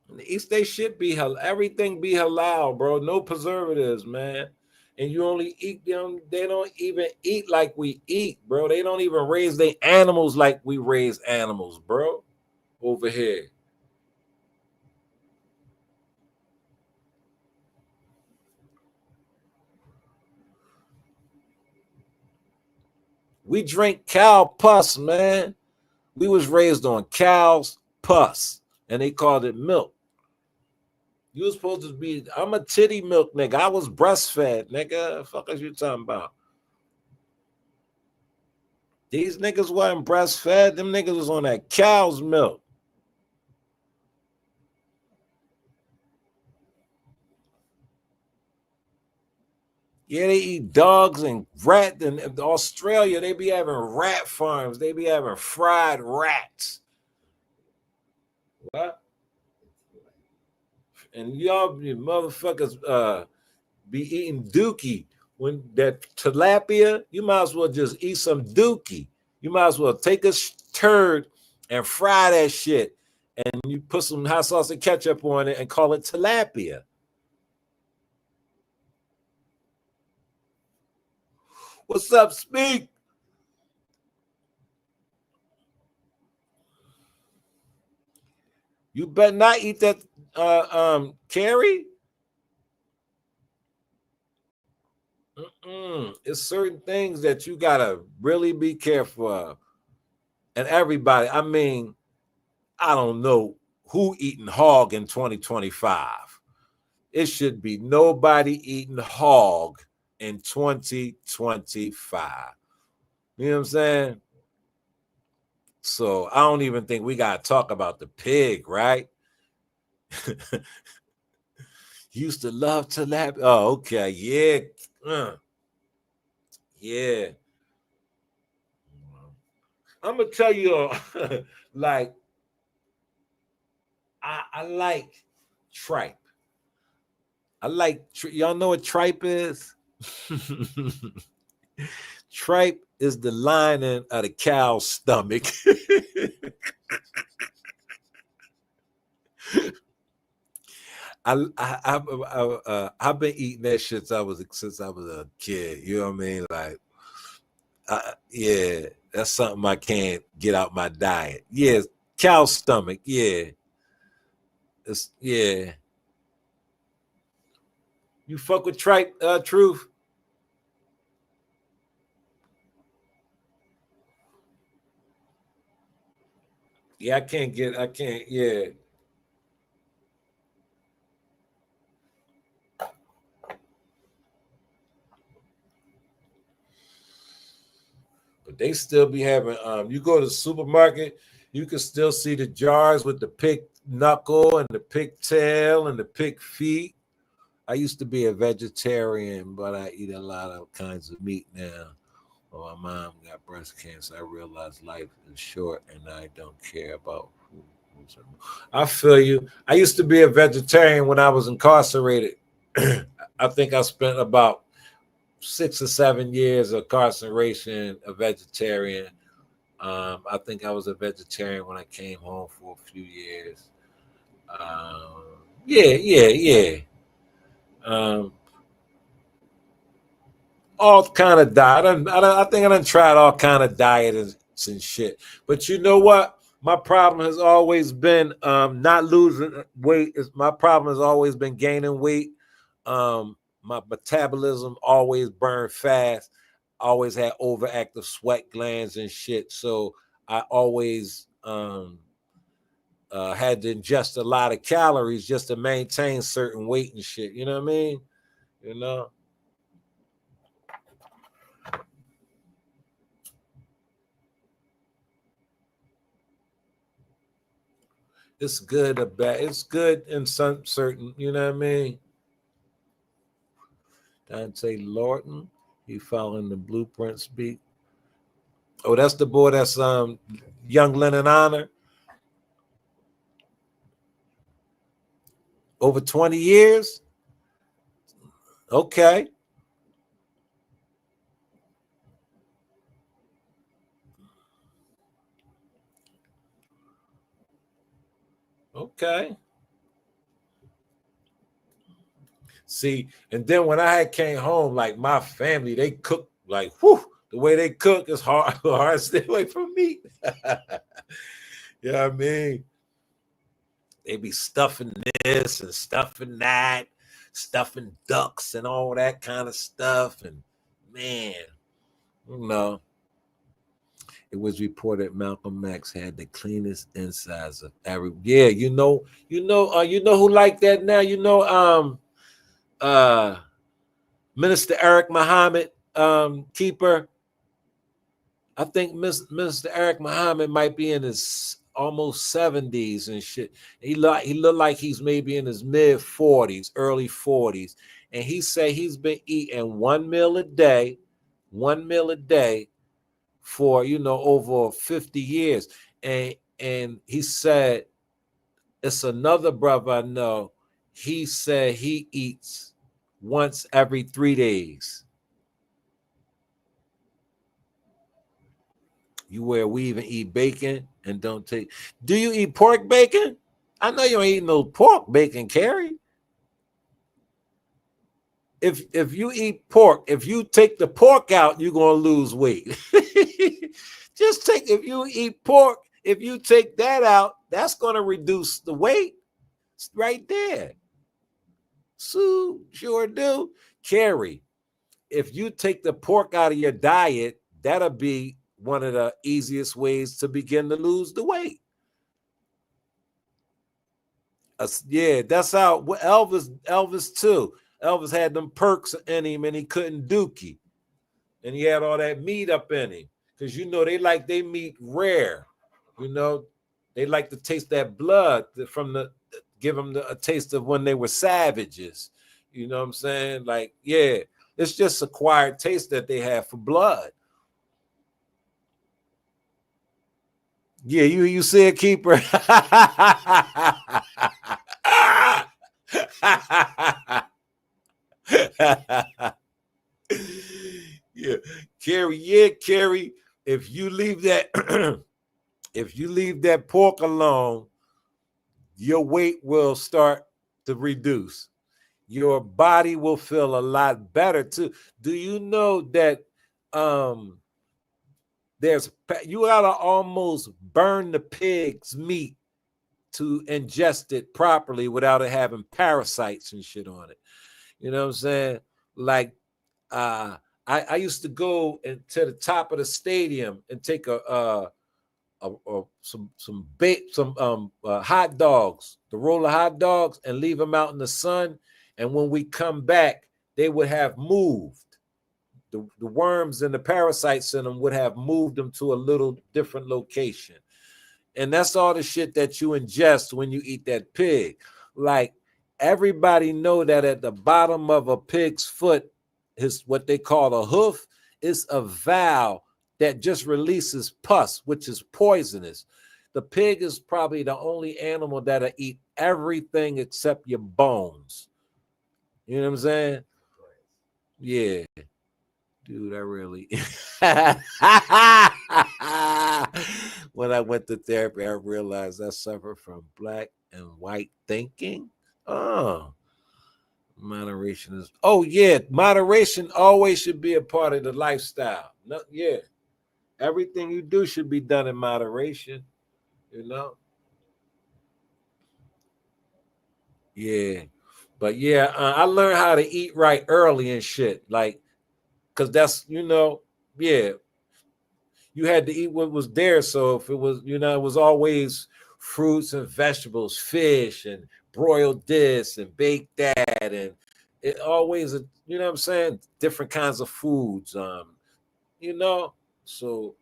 In the East, they should be everything be halal, bro. No preservatives, man. And you only eat them. They don't even eat like we eat, bro. They don't even raise their animals like we raise animals, bro. Over here. We drink cow pus, man. We was raised on cow's pus, and they called it milk. You was supposed to be, I'm a titty milk nigga. I was breastfed, nigga. The fuck is you talking about? These niggas wasn't breastfed. Them niggas was on that cow's milk. Yeah, they eat dogs and rat. In Australia, they be having rat farms. They be having fried rats. What? And y'all you motherfuckers be eating dookie. When that tilapia, you might as well just eat some dookie. You might as well take a turd and fry that shit. And you put some hot sauce and ketchup on it and call it tilapia. What's up, Speak? You better not eat that Carrie. It's certain things that you gotta really be careful of. And everybody, I mean, I don't know who eating hog in 2025. It should be nobody eating hog in 2025. You know what I'm saying? So I don't even think we gotta talk about the pig, right? Used to love tilapia. Oh, okay, yeah. Yeah. I'm gonna tell you, like, I like tripe. I like y'all know what tripe is. Tripe is the lining of the cow's stomach. I've been eating that shit since I was a kid. You know what I mean? Like, yeah, that's something I can't get out my diet. Yeah, cow stomach. Yeah, yeah. You fuck with tripe, Truth? Yeah, I can't, yeah. But they still be having, you go to the supermarket, you can still see the jars with the pig knuckle and the pig tail and the pig feet. I used to be a vegetarian, but I eat a lot of kinds of meat now. Well, my mom got breast cancer. I realized life is short and I don't care about food. I feel you. I used to be a vegetarian when I was incarcerated. I think I spent about 6 or 7 years of incarceration, a vegetarian. I think I was a vegetarian when I came home for a few years. Yeah, yeah, yeah. Um, all kind of diet. I think I done tried all kind of diets and shit. But you know what? My problem has always been not losing weight. My problem has always been gaining weight. My metabolism always burned fast. Always had overactive sweat glands and shit. So I always had to ingest a lot of calories just to maintain certain weight and shit. You know what I mean? You know. It's good or bad. It's good in some certain, you know what I mean? Dante Lorton, he following the blueprint speak. Oh, that's the boy that's young Lennon Honor. Over 20 years? Okay. Okay. See, and then when I had came home, like my family, they cook like whew, the way they cook is hard, hard to stay away from meat. You know what I mean? They be stuffing this and stuffing that, stuffing ducks and all that kind of stuff. And man, you know, it was reported Malcolm X had the cleanest insides of every. Yeah, you know who like that now. Uh, Minister Eric Muhammad, keeper. I think Mr. Eric Muhammad might be in his almost 70s and shit. He looked like he's maybe in his mid 40s, early 40s. And he said he's been eating one meal a day for over 50 years. And he said it's another brother I know. He said he eats once every 3 days. You wear weave and eat bacon and don't take. Do you eat pork bacon? I know you ain't eat no pork bacon, Carrie. If you eat pork, if you take the pork out, you're gonna lose weight. Just take if you eat pork, if you take that out, that's gonna reduce the weight. It's right there. So sure do. Carrie, if you take the pork out of your diet, that'll be one of the easiest ways to begin to lose the weight. Yeah, that's how Elvis too. Elvis had them perks in him and he couldn't dookie. And he had all that meat up in him. Because they like they meat rare. You know, they like to taste that blood from give them a taste of when they were savages. You know what I'm saying? Like, yeah, it's just acquired taste that they have for blood. Yeah, you see a keeper. Yeah, Carrie. Yeah, Carrie. If you leave that, if you leave that pork alone, your weight will start to reduce. Your body will feel a lot better too. Do you know that um there's you gotta almost burn the pig's meat to ingest it properly without it having parasites and shit on it. You know what I'm saying? Like I used to go to the top of the stadium and take some hot dogs, the roll of hot dogs, and leave them out in the sun. And when we come back, they would have moved. The worms and the parasites in them would have moved them to a little different location. And that's all the shit that you ingest when you eat that pig. Like, everybody know that at the bottom of a pig's foot is what they call a hoof, is a valve that just releases pus, which is poisonous. The pig is probably the only animal that'll eat everything except your bones. You know what I'm saying? Yeah. Dude, I really when I went to therapy, I realized I suffer from black and white thinking. Oh, moderation is moderation always should be a part of the lifestyle. No, yeah. Everything you do should be done in moderation, you know. Yeah. But yeah, I learned how to eat right early and shit. Like, because that's, yeah, you had to eat what was there. So if it was, it was always fruits and vegetables, fish and broiled this and baked that. And it always, you know what I'm saying? Different kinds of foods. You know, so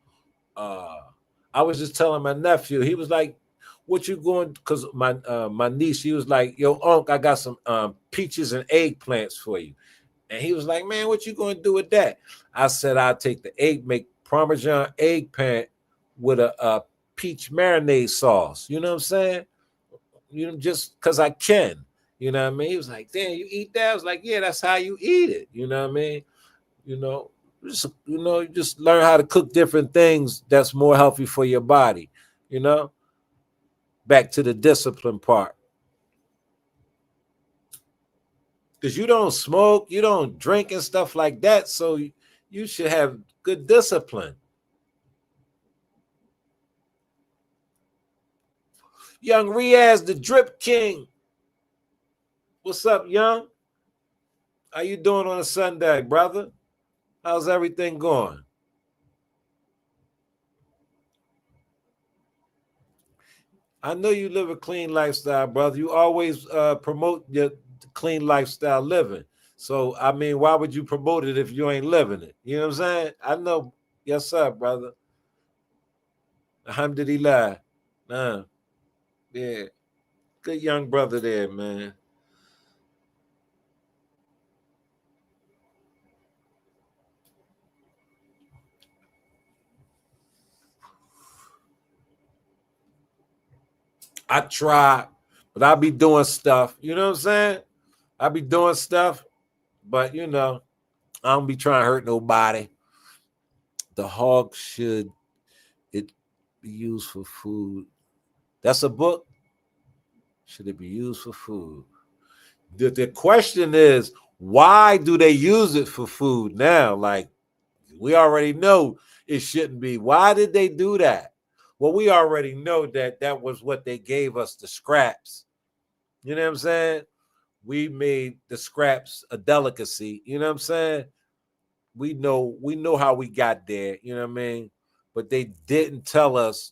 I was just telling my nephew, he was like, what you going, because my niece, she was like, yo, unc, I got some peaches and eggplants for you. And he was like, man, what you going to do with that? I said, I'll take the egg, make Parmesan eggplant with a peach marinade sauce. You know what I'm saying? Just because I can. You know what I mean? He was like, damn, you eat that? I was like, yeah, that's how you eat it. You know what I mean? You know, you just learn how to cook different things that's more healthy for your body. You know? Back to the discipline part. Because you don't smoke, you don't drink and stuff like that. So you should have good discipline. Young Riaz, the Drip King. What's up, Young? How you doing on a Sunday, brother? How's everything going? I know you live a clean lifestyle, brother. You always promote your clean lifestyle living. So, I mean, why would you promote it if you ain't living it? You know what I'm saying? I know. Yes, sir, brother. Alhamdulillah. Yeah. Good young brother there, man. I try, but I be doing stuff. You know what I'm saying? I be doing stuff, but I don't be trying to hurt nobody. The hog should it be used for food? That's a book. Should it be used for food? The question is, why do they use it for food now? Like, we already know it shouldn't be. Why did they do that? Well, we already know that was what they gave us, the scraps. You know what I'm saying? We made the scraps a delicacy. You know what I'm saying? We know how we got there. You know what I mean? But they didn't tell us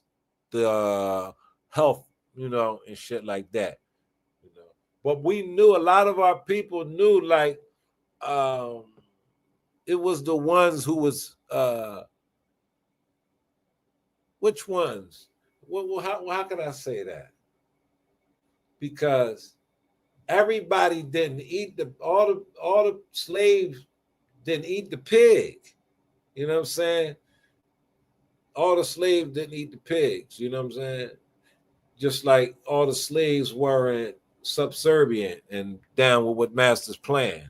the health, and shit like that. But we knew, a lot of our people knew, like, um, it was the ones who was which ones? Well, how can I say that? Because everybody didn't eat all the slaves didn't eat the pig. You know what I'm saying? All the slaves didn't eat the pigs. You know what I'm saying? Just like all the slaves weren't subservient and down with what master's plan.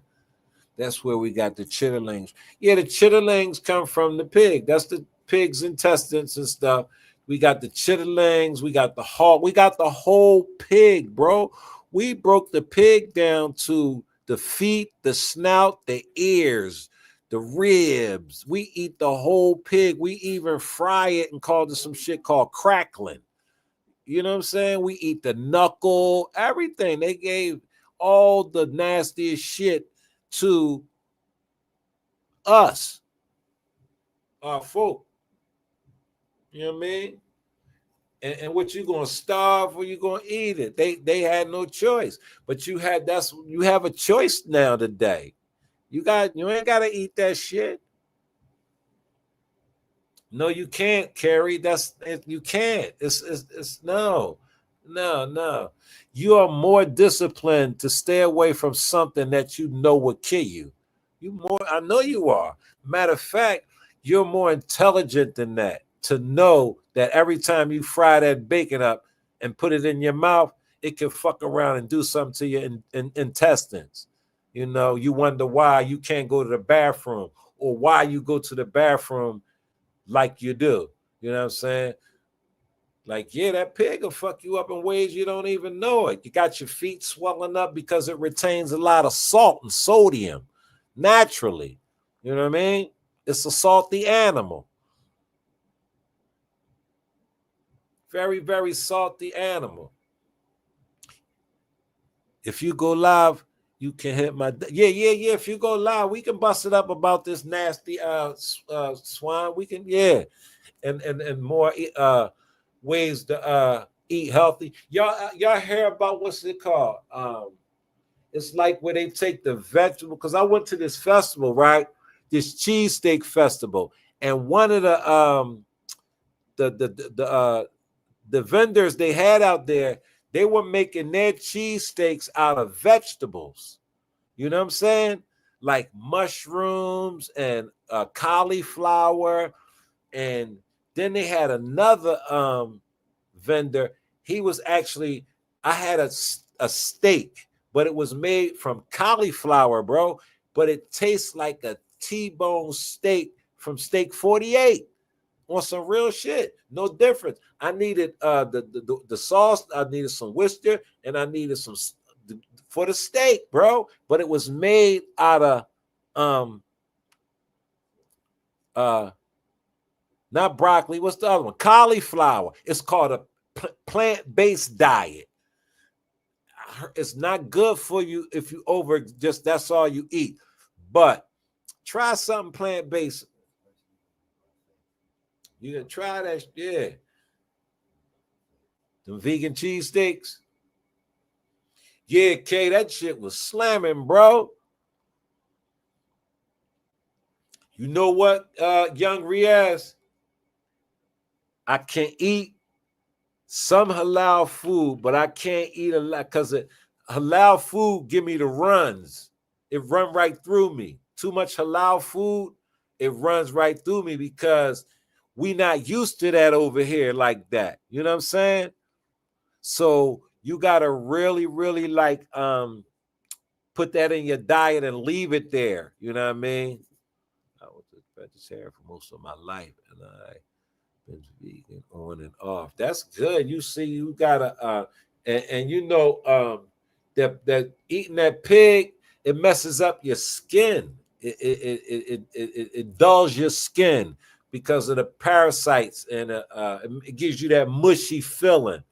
That's where we got the chitterlings. Yeah, the chitterlings come from the pig. That's the pig's intestines and stuff. We got the chitterlings. We got the hog. We got the whole pig, bro. We broke the pig down to the feet, the snout, the ears, the ribs. We eat the whole pig. We even fry it and called it some shit called crackling. You know what I'm saying? We eat the knuckle, everything. They gave all the nastiest shit to us, our folk. You know what I mean? And what you gonna starve or you gonna eat it? They had no choice. But you have a choice now today. You ain't gotta eat that shit. No, you can't, Carrie. You can't. It's no, no. You are more disciplined to stay away from something that you know will kill you. I know you are. Matter of fact, you're more intelligent than that to know that every time you fry that bacon up and put it in your mouth, it can fuck around and do something to your intestines. You wonder why you can't go to the bathroom or why you go to the bathroom like you do. You know what I'm saying? Like, yeah, that pig will fuck you up in ways you don't even know it. You got your feet swelling up because it retains a lot of salt and sodium naturally. You know what I mean? It's a salty animal. Very, very salty animal. If you go live, you can hit my yeah. If you go live, we can bust it up about this nasty swine. We can and more ways to eat healthy. Y'all hear about what's it called? It's like where they take the vegetable. Because I went to this festival, right? This cheesesteak festival, and one of the vendors they had out there, they were making their cheesesteaks out of vegetables. You know what I'm saying? Like mushrooms and cauliflower. And then they had another vendor. He was actually, I had a steak, but it was made from cauliflower, bro. But it tastes like a T-bone steak from Steak 48 on some real shit. No difference. I needed the sauce. I needed some Worcester, and I needed some for the steak, bro. But it was made out of not broccoli. What's the other one? Cauliflower. It's called a plant-based diet. It's not good for you if you that's all you eat. But try something plant-based. You can try that, yeah. Them vegan cheesesteaks. Yeah, Kay, that shit was slamming, bro. You know what, young Riaz? I can eat some halal food, but I can't eat a lot because halal food give me the runs. It run right through me. Too much halal food, it runs right through me because we not used to that over here like that. You know what I'm saying? So you gotta really, really like put that in your diet and leave it there. You know what I mean? I was a vegetarian for most of my life, and I been vegan on and off. That's good. You see, you gotta and you know that eating that pig, it messes up your skin. It dulls your skin because of the parasites, and it gives you that mushy feeling.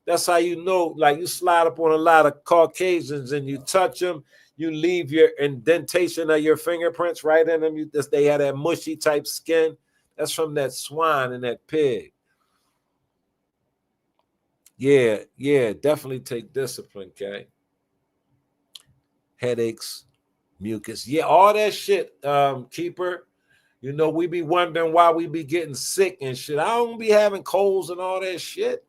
That's how you know, like you slide up on a lot of Caucasians and you touch them, you leave your indentation of your fingerprints right in them. They had that mushy type skin. That's from that swine and that pig. Yeah, definitely take discipline, okay? Headaches, mucus. Yeah, all that shit, Keeper. You know, we be wondering why we be getting sick and shit. I don't be having colds and all that shit.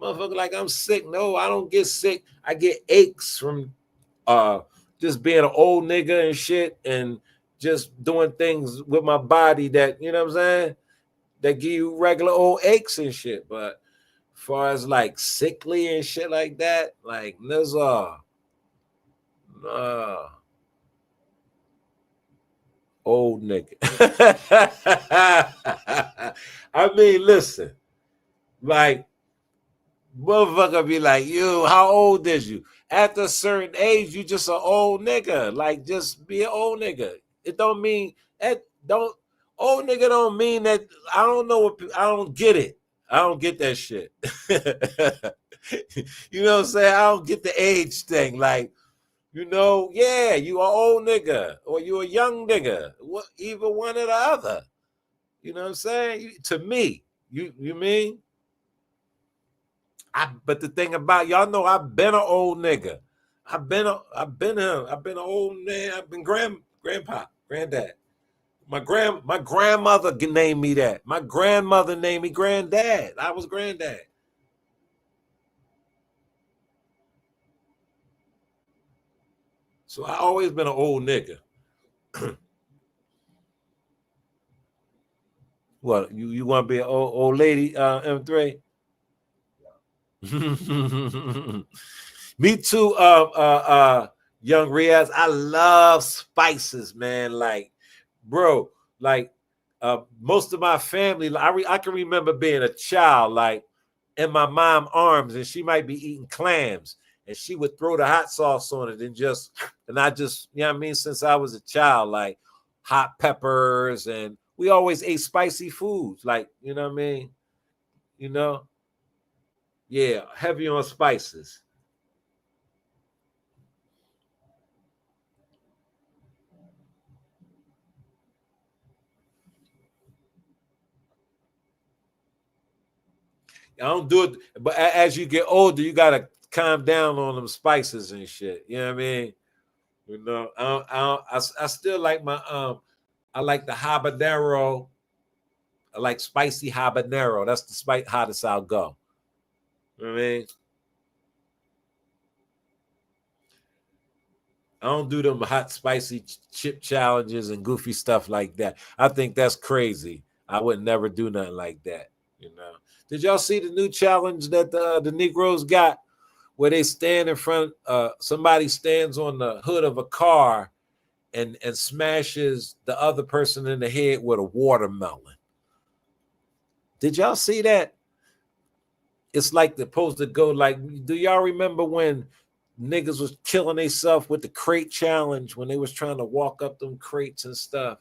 Motherfucker, like I'm sick. No, I don't get sick. I get aches from just being an old nigga and shit and just doing things with my body that, you know what I'm saying, that give you regular old aches and shit. But as far as like sickly and shit like that, like nah. Old nigga. I mean, listen, like motherfucker be like, you, how old is you? After a certain age, you just an old nigga. Like, just be an old nigga. It don't mean that old nigga don't mean that. I don't know I don't get it. I don't get that shit. You know what I'm saying? I don't get the age thing. Like, you know, yeah, you an old nigga or you a young nigga. Either one or the other. You know what I'm saying? To me, you mean? But the thing about y'all know I've been an old nigga. I've been an old man. I've been grandpa, granddad. My grandmother named me that. My grandmother named me granddad. I was granddad. So I always been an old nigga. What you want to be an old lady, M3? Me too, young Riaz. I love spices, man. Like, bro, like most of my family, I can remember being a child, like in my mom's arms, and she might be eating clams, and she would throw the hot sauce on it and I just, you know what I mean? Since I was a child, like hot peppers, and we always ate spicy foods, like, you know what I mean? You know? Yeah, heavy on spices. I don't do it, but as you get older, you gotta calm down on them spices and shit. You know what I mean? You know, I still like I like the habanero. I like spicy habanero. That's the hottest I'll go. You know what I mean? I don't do them hot spicy chip challenges and goofy stuff like that. I think that's crazy. I would never do nothing like that. You know? Did y'all see the new challenge that the Negroes got, where they stand in front? Somebody stands on the hood of a car and smashes the other person in the head with a watermelon. Did y'all see that? It's like they're supposed to go like, do y'all remember when niggas was killing themselves with the crate challenge when they was trying to walk up them crates and stuff?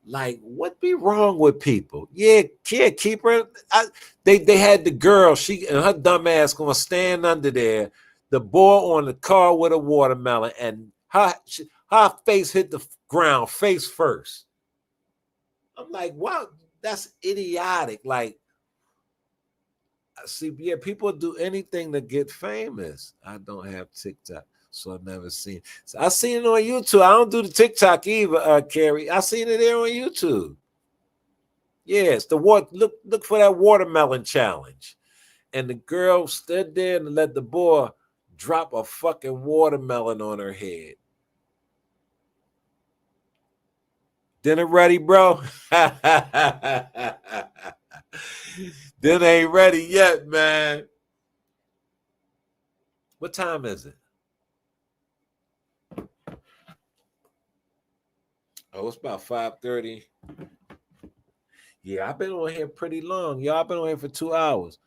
Like, what be wrong with people? Yeah, kid keeper. They had the girl, she and her dumb ass gonna stand under there, the boy on the car with a watermelon, and her face hit the ground face first. I'm like, wow, that's idiotic. Like, see, yeah, people do anything to get famous. I don't have TikTok, so I've never seen. So I seen it on YouTube. I don't do the TikTok either, Carrie. I seen it there on YouTube. Yes, look for that watermelon challenge. And the girl stood there and let the boy drop a fucking watermelon on her head. Dinner ready, bro? Dinner ain't ready yet, man. What time is it? Oh, it's about 5:30. Yeah, I've been on here pretty long. Y'all been on here for 2 hours.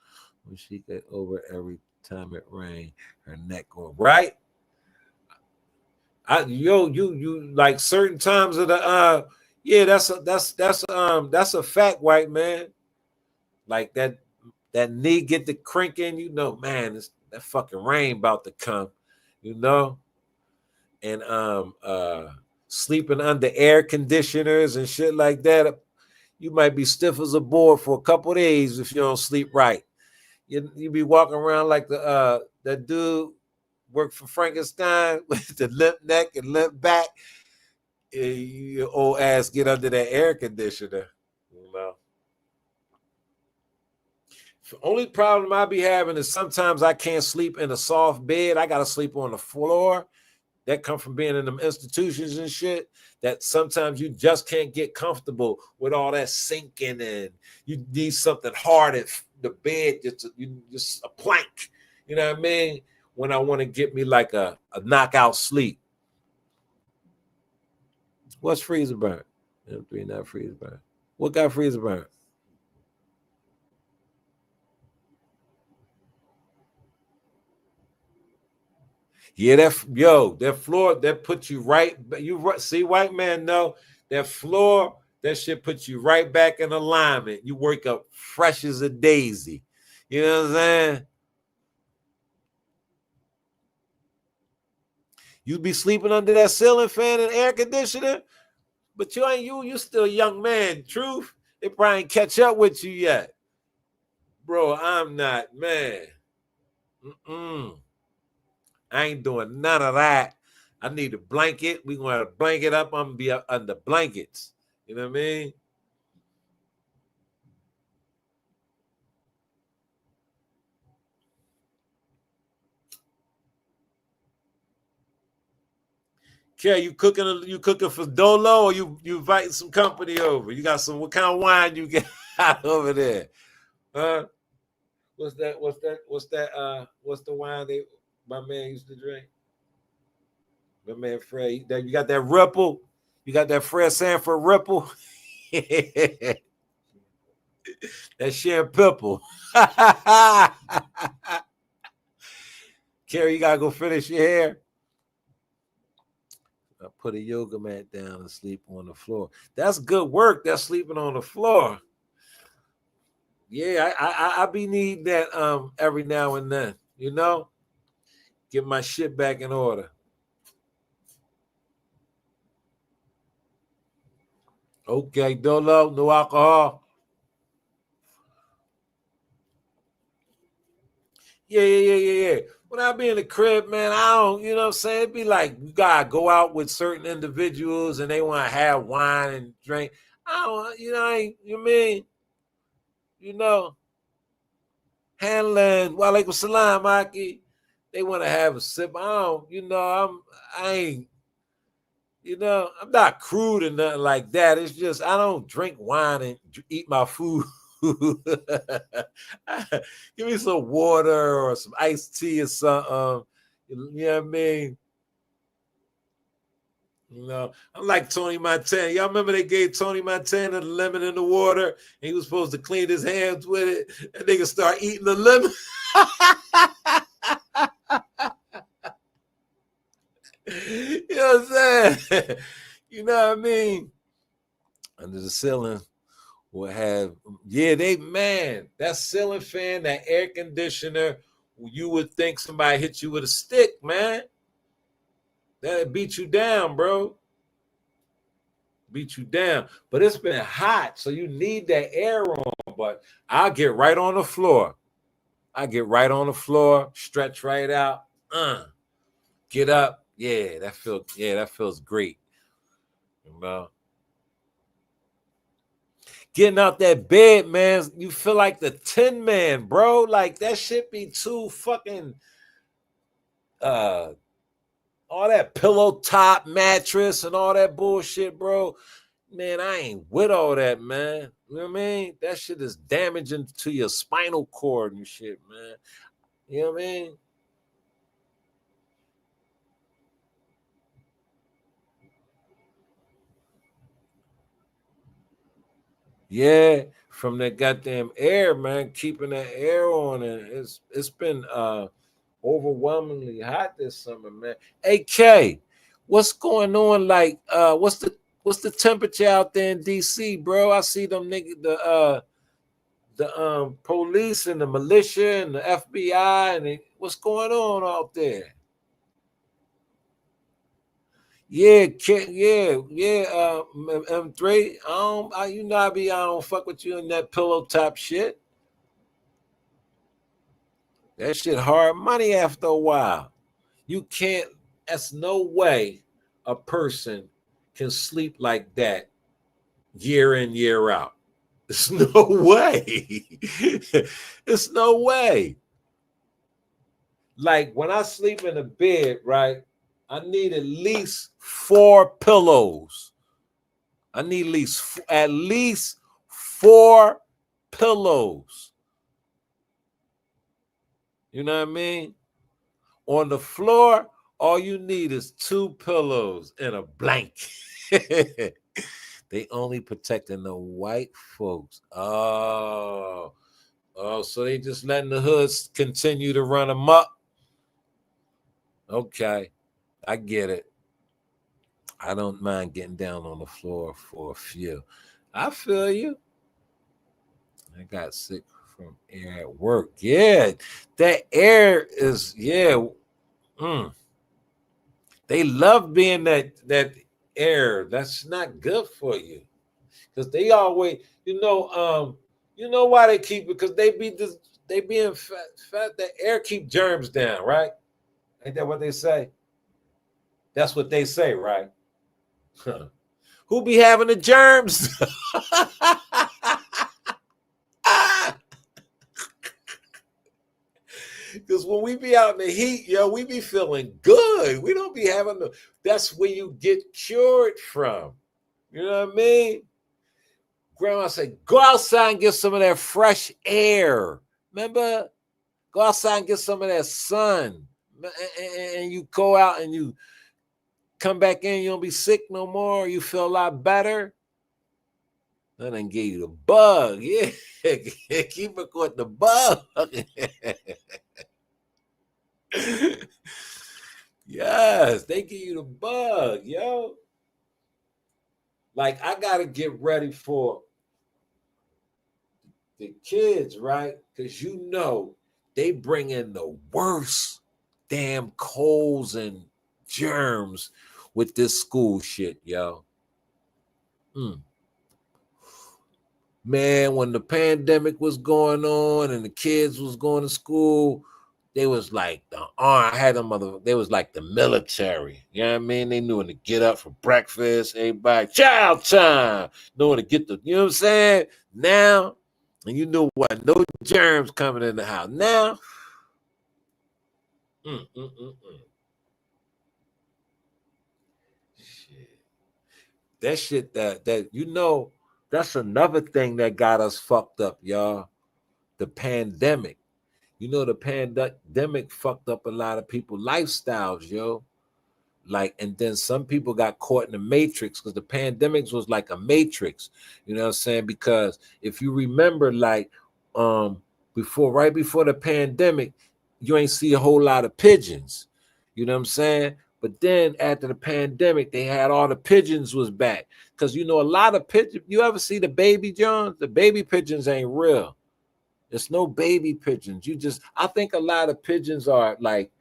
When she get over every time it rained, her neck going right. You like certain times of the yeah, that's a fact, white man. Like that knee get the crinking, you know, man, that fucking rain about to come, you know, and sleeping under air conditioners and shit like that. You might be stiff as a board for a couple days if you don't sleep right. You be walking around like that dude worked for Frankenstein with the limp neck and limp back. Your old ass get under that air conditioner, you know. The only problem I be having is sometimes I can't sleep in a soft bed. I gotta sleep on the floor. That come from being in them institutions and shit. That sometimes you just can't get comfortable with all that sinking, and you need something hard at the bed, just a plank. You know what I mean? When I want to get me like a knockout sleep. What's freezer burn? M3 not freezer burn. What got freezer burn? Yeah, that floor that puts you right. You see, white man, no, that floor, that shit puts you right back in alignment. You wake up fresh as a daisy. You know what I'm saying? You be sleeping under that ceiling fan and air conditioner, but you ain't you still a young man. Truth, it probably ain't catch up with you yet, bro. I'm not, man. I ain't doing none of that. I need a blanket. We gonna blanket up. I'm gonna be up under blankets. You know what I mean? Okay, you cooking for Dolo, or you inviting some company over? You got some, what kind of wine you got over there? Huh? What's the wine my man used to drink? My man Fred. You got that Ripple? You got that Fred Sanford Ripple? That Champipple. Carrie, you gotta go finish your hair. I put a yoga mat down and sleep on the floor. That's good work. That's sleeping on the floor. Yeah, I be needing that every now and then, you know? Get my shit back in order. Okay, Dolo, no alcohol. Yeah. When I be in the crib, man, I don't, you know what I'm saying? It'd be like you gotta go out with certain individuals and they want to have wine and drink. I don't, you know, you mean, you know, handling walaikum salam, Aki. They want to have a sip. I don't, you know, I ain't, you know, I'm not crude or nothing like that. It's just I don't drink wine and eat my food. Give me some water or some iced tea or something. You know what I mean? You know, I'm like Tony Montana. Y'all remember they gave Tony Montana the lemon in the water, and he was supposed to clean his hands with it, and they could start eating the lemon. You know what I'm saying? You know what I mean? Under the ceiling will have, yeah, that ceiling fan, that air conditioner, you would think somebody hit you with a stick, man. That'd beat you down, bro. Beat you down. But it's been hot, so you need that air on. But I'll get right on the floor. Stretch right out. Get up. Yeah, that feels great. You know? Getting out that bed, man, you feel like the Tin Man, bro. Like that shit be too fucking all that pillow top mattress and all that bullshit, bro. Man, I ain't with all that, man. You know what I mean? That shit is damaging to your spinal cord and shit, man. You know what I mean? Yeah, from that goddamn air, man, keeping that air on, and it's been overwhelmingly hot this summer, man. Hey K, what's going on? Like, what's the temperature out there in DC, bro? I see them niggas, the police and the militia and the FBI, and what's going on out there? Yeah, M3. You know I don't fuck with you in that pillow top shit. That shit hard money after a while. You can't. That's no way a person can sleep like that year in year out. There's no way. There's no way. Like when I sleep in a bed, right? I need at least 4 pillows. I need at least 4 pillows. You know what I mean? On the floor, all you need is 2 pillows and a blanket. They only protecting the white folks. Oh, so they just letting the hoods continue to run amok. Okay, I get it. I don't mind getting down on the floor for a few. I feel you. I got sick from air at work. Yeah, that air is They love being that air. That's not good for you because they always, you know why they keep it because they being fed. The air keep germs down, right? Ain't that what they say? That's what they say, right? Who be having the germs? Because when we be out in the heat, yo, we be feeling good. We don't be having the. That's where you get cured from. You know what I mean? Grandma said, go outside and get some of that fresh air. Remember? Go outside and get some of that sun. And you go out and you come back in, you don't be sick no more. You feel a lot better. Then I gave you the bug. Yeah. Keep it with the bug. Yes, they give you the bug, yo. Like, I got to get ready for the kids, right? Because you know they bring in the worst damn colds and germs with this school shit, yo. Man, when the pandemic was going on and the kids was going to school, they was like I had them they was like the military. You know what I mean? They knew when to get up for breakfast, everybody, child time, knowing to get the, you know what I'm saying? Now, and you know what? No germs coming in the house. Now, shit. That shit that you know, that's another thing that got us fucked up, y'all. The pandemic. You know, the pandemic fucked up a lot of people's lifestyles, yo. Like, and then some people got caught in the matrix because the pandemics was like a matrix. You know what I'm saying? Because if you remember, like, right before the pandemic, you ain't see a whole lot of pigeons. You know what I'm saying? But then after the pandemic, they had all the pigeons was back. Because you know, a lot of pigeons, you ever see the baby Johns? The baby pigeons ain't real. There's no baby pigeons. I think a lot of pigeons are like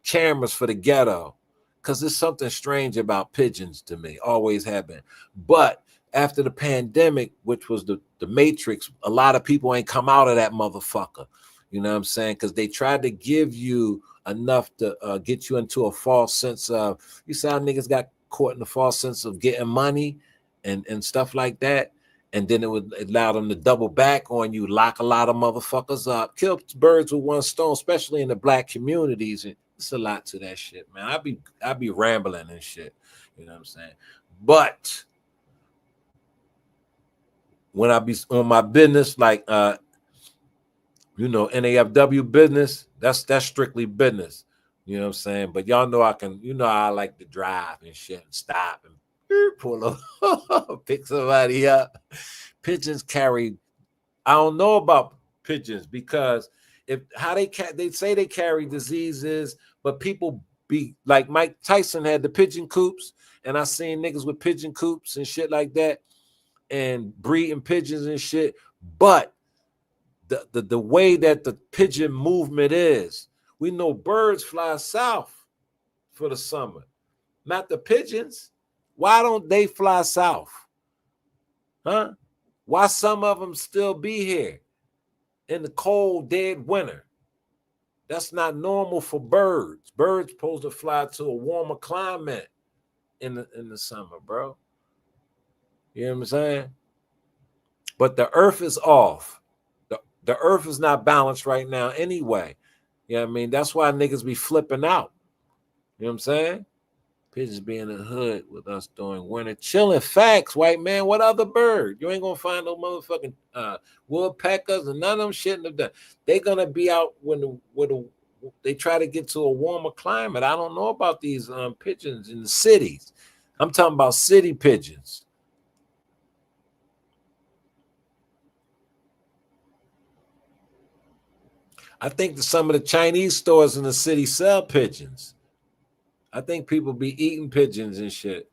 cameras for the ghetto, because there's something strange about pigeons to me, always have been. But after the pandemic, which was the matrix, a lot of people ain't come out of that motherfucker. You know what I'm saying? Because they tried to give you enough to get you into a false sense of, you see how niggas got caught in the false sense of getting money and stuff like that. And then it would allow them to double back on you, lock a lot of motherfuckers up, kill birds with one stone, especially in the black communities. And it's a lot to that shit, man. I be rambling and shit. You know what I'm saying? But when I be on my business, like you know, NAFW business, that's strictly business. You know what I'm saying? But y'all know I like to drive and shit and stop and pull up, pick somebody up. Pigeons carry. I don't know about pigeons because they say they carry diseases, but people be like Mike Tyson had the pigeon coops, and I seen niggas with pigeon coops and shit like that, and breeding pigeons and shit. But the way that the pigeon movement is, we know birds fly south for the summer, not the pigeons. Why don't they fly south? Huh? Why some of them still be here in the cold, dead winter? That's not normal for birds. Birds supposed to fly to a warmer climate in the summer, bro. You know what I'm saying? But the earth is off. The earth is not balanced right now anyway. You know what I mean? That's why niggas be flipping out. You know what I'm saying? Pigeons be in the hood with us during winter. Chilling. Facts, white man. What other bird? You ain't gonna find no motherfucking woodpeckers and none of them shit. They're gonna be out when they try to get to a warmer climate. I don't know about these pigeons in the cities. I'm talking about city pigeons. I think that some of the Chinese stores in the city sell pigeons. I think people be eating pigeons and shit.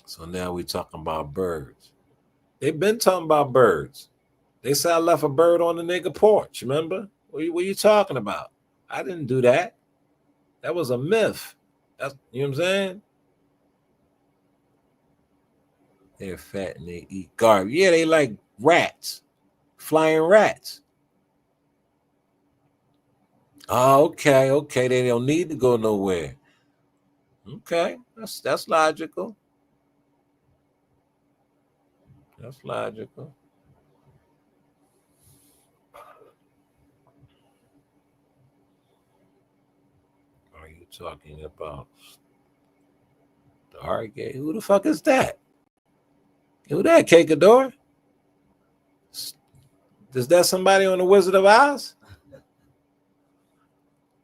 So now we talking about birds. They've been talking about birds. They said I left a bird on the nigga porch. Remember? What you talking about? I didn't do that. That was a myth. That's, you know what I'm saying? They're fat and they eat garbage. Yeah, they like rats, flying rats. Oh, okay, okay. They don't need to go nowhere. Okay, that's logical. That's logical. Are you talking about the Stargate? Who the fuck is that? Who that, Cakador? Is that somebody on the Wizard of Oz?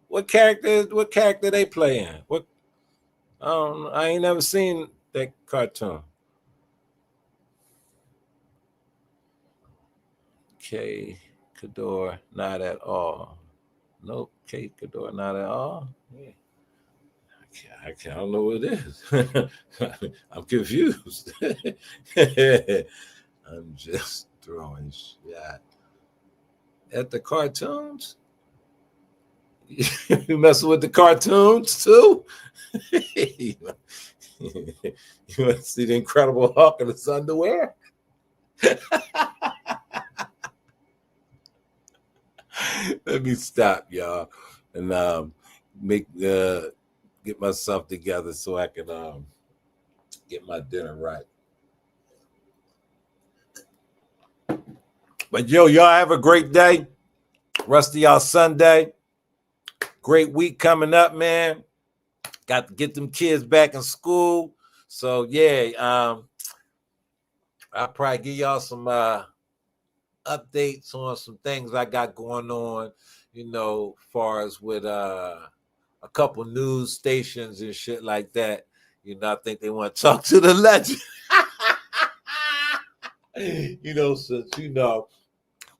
What character they playing? What I ain't never seen that cartoon. K Cador, not at all. Nope, K Cador, not at all. Yeah. I don't know what it is. I'm confused. I'm just throwing shit at the cartoons. You messing with the cartoons too? You want to see the Incredible Hulk in his underwear? Let me stop, y'all, and get myself together so I can get my dinner right. But yo, y'all have a great day. Rest of y'all Sunday. Great week coming up, man. Got to get them kids back in school. So yeah, I'll probably give y'all some updates on some things I got going on, far as with a couple news stations and shit like that. I think they want to talk to the legend. Since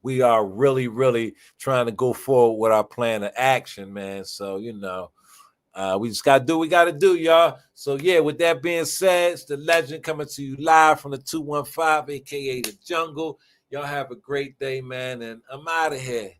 we are really, really trying to go forward with our plan of action, man. So, we just got to do what we got to do, y'all. So, yeah, with that being said, it's the legend coming to you live from the 215, a.k.a. the Jungle. Y'all have a great day, man, and I'm out of here.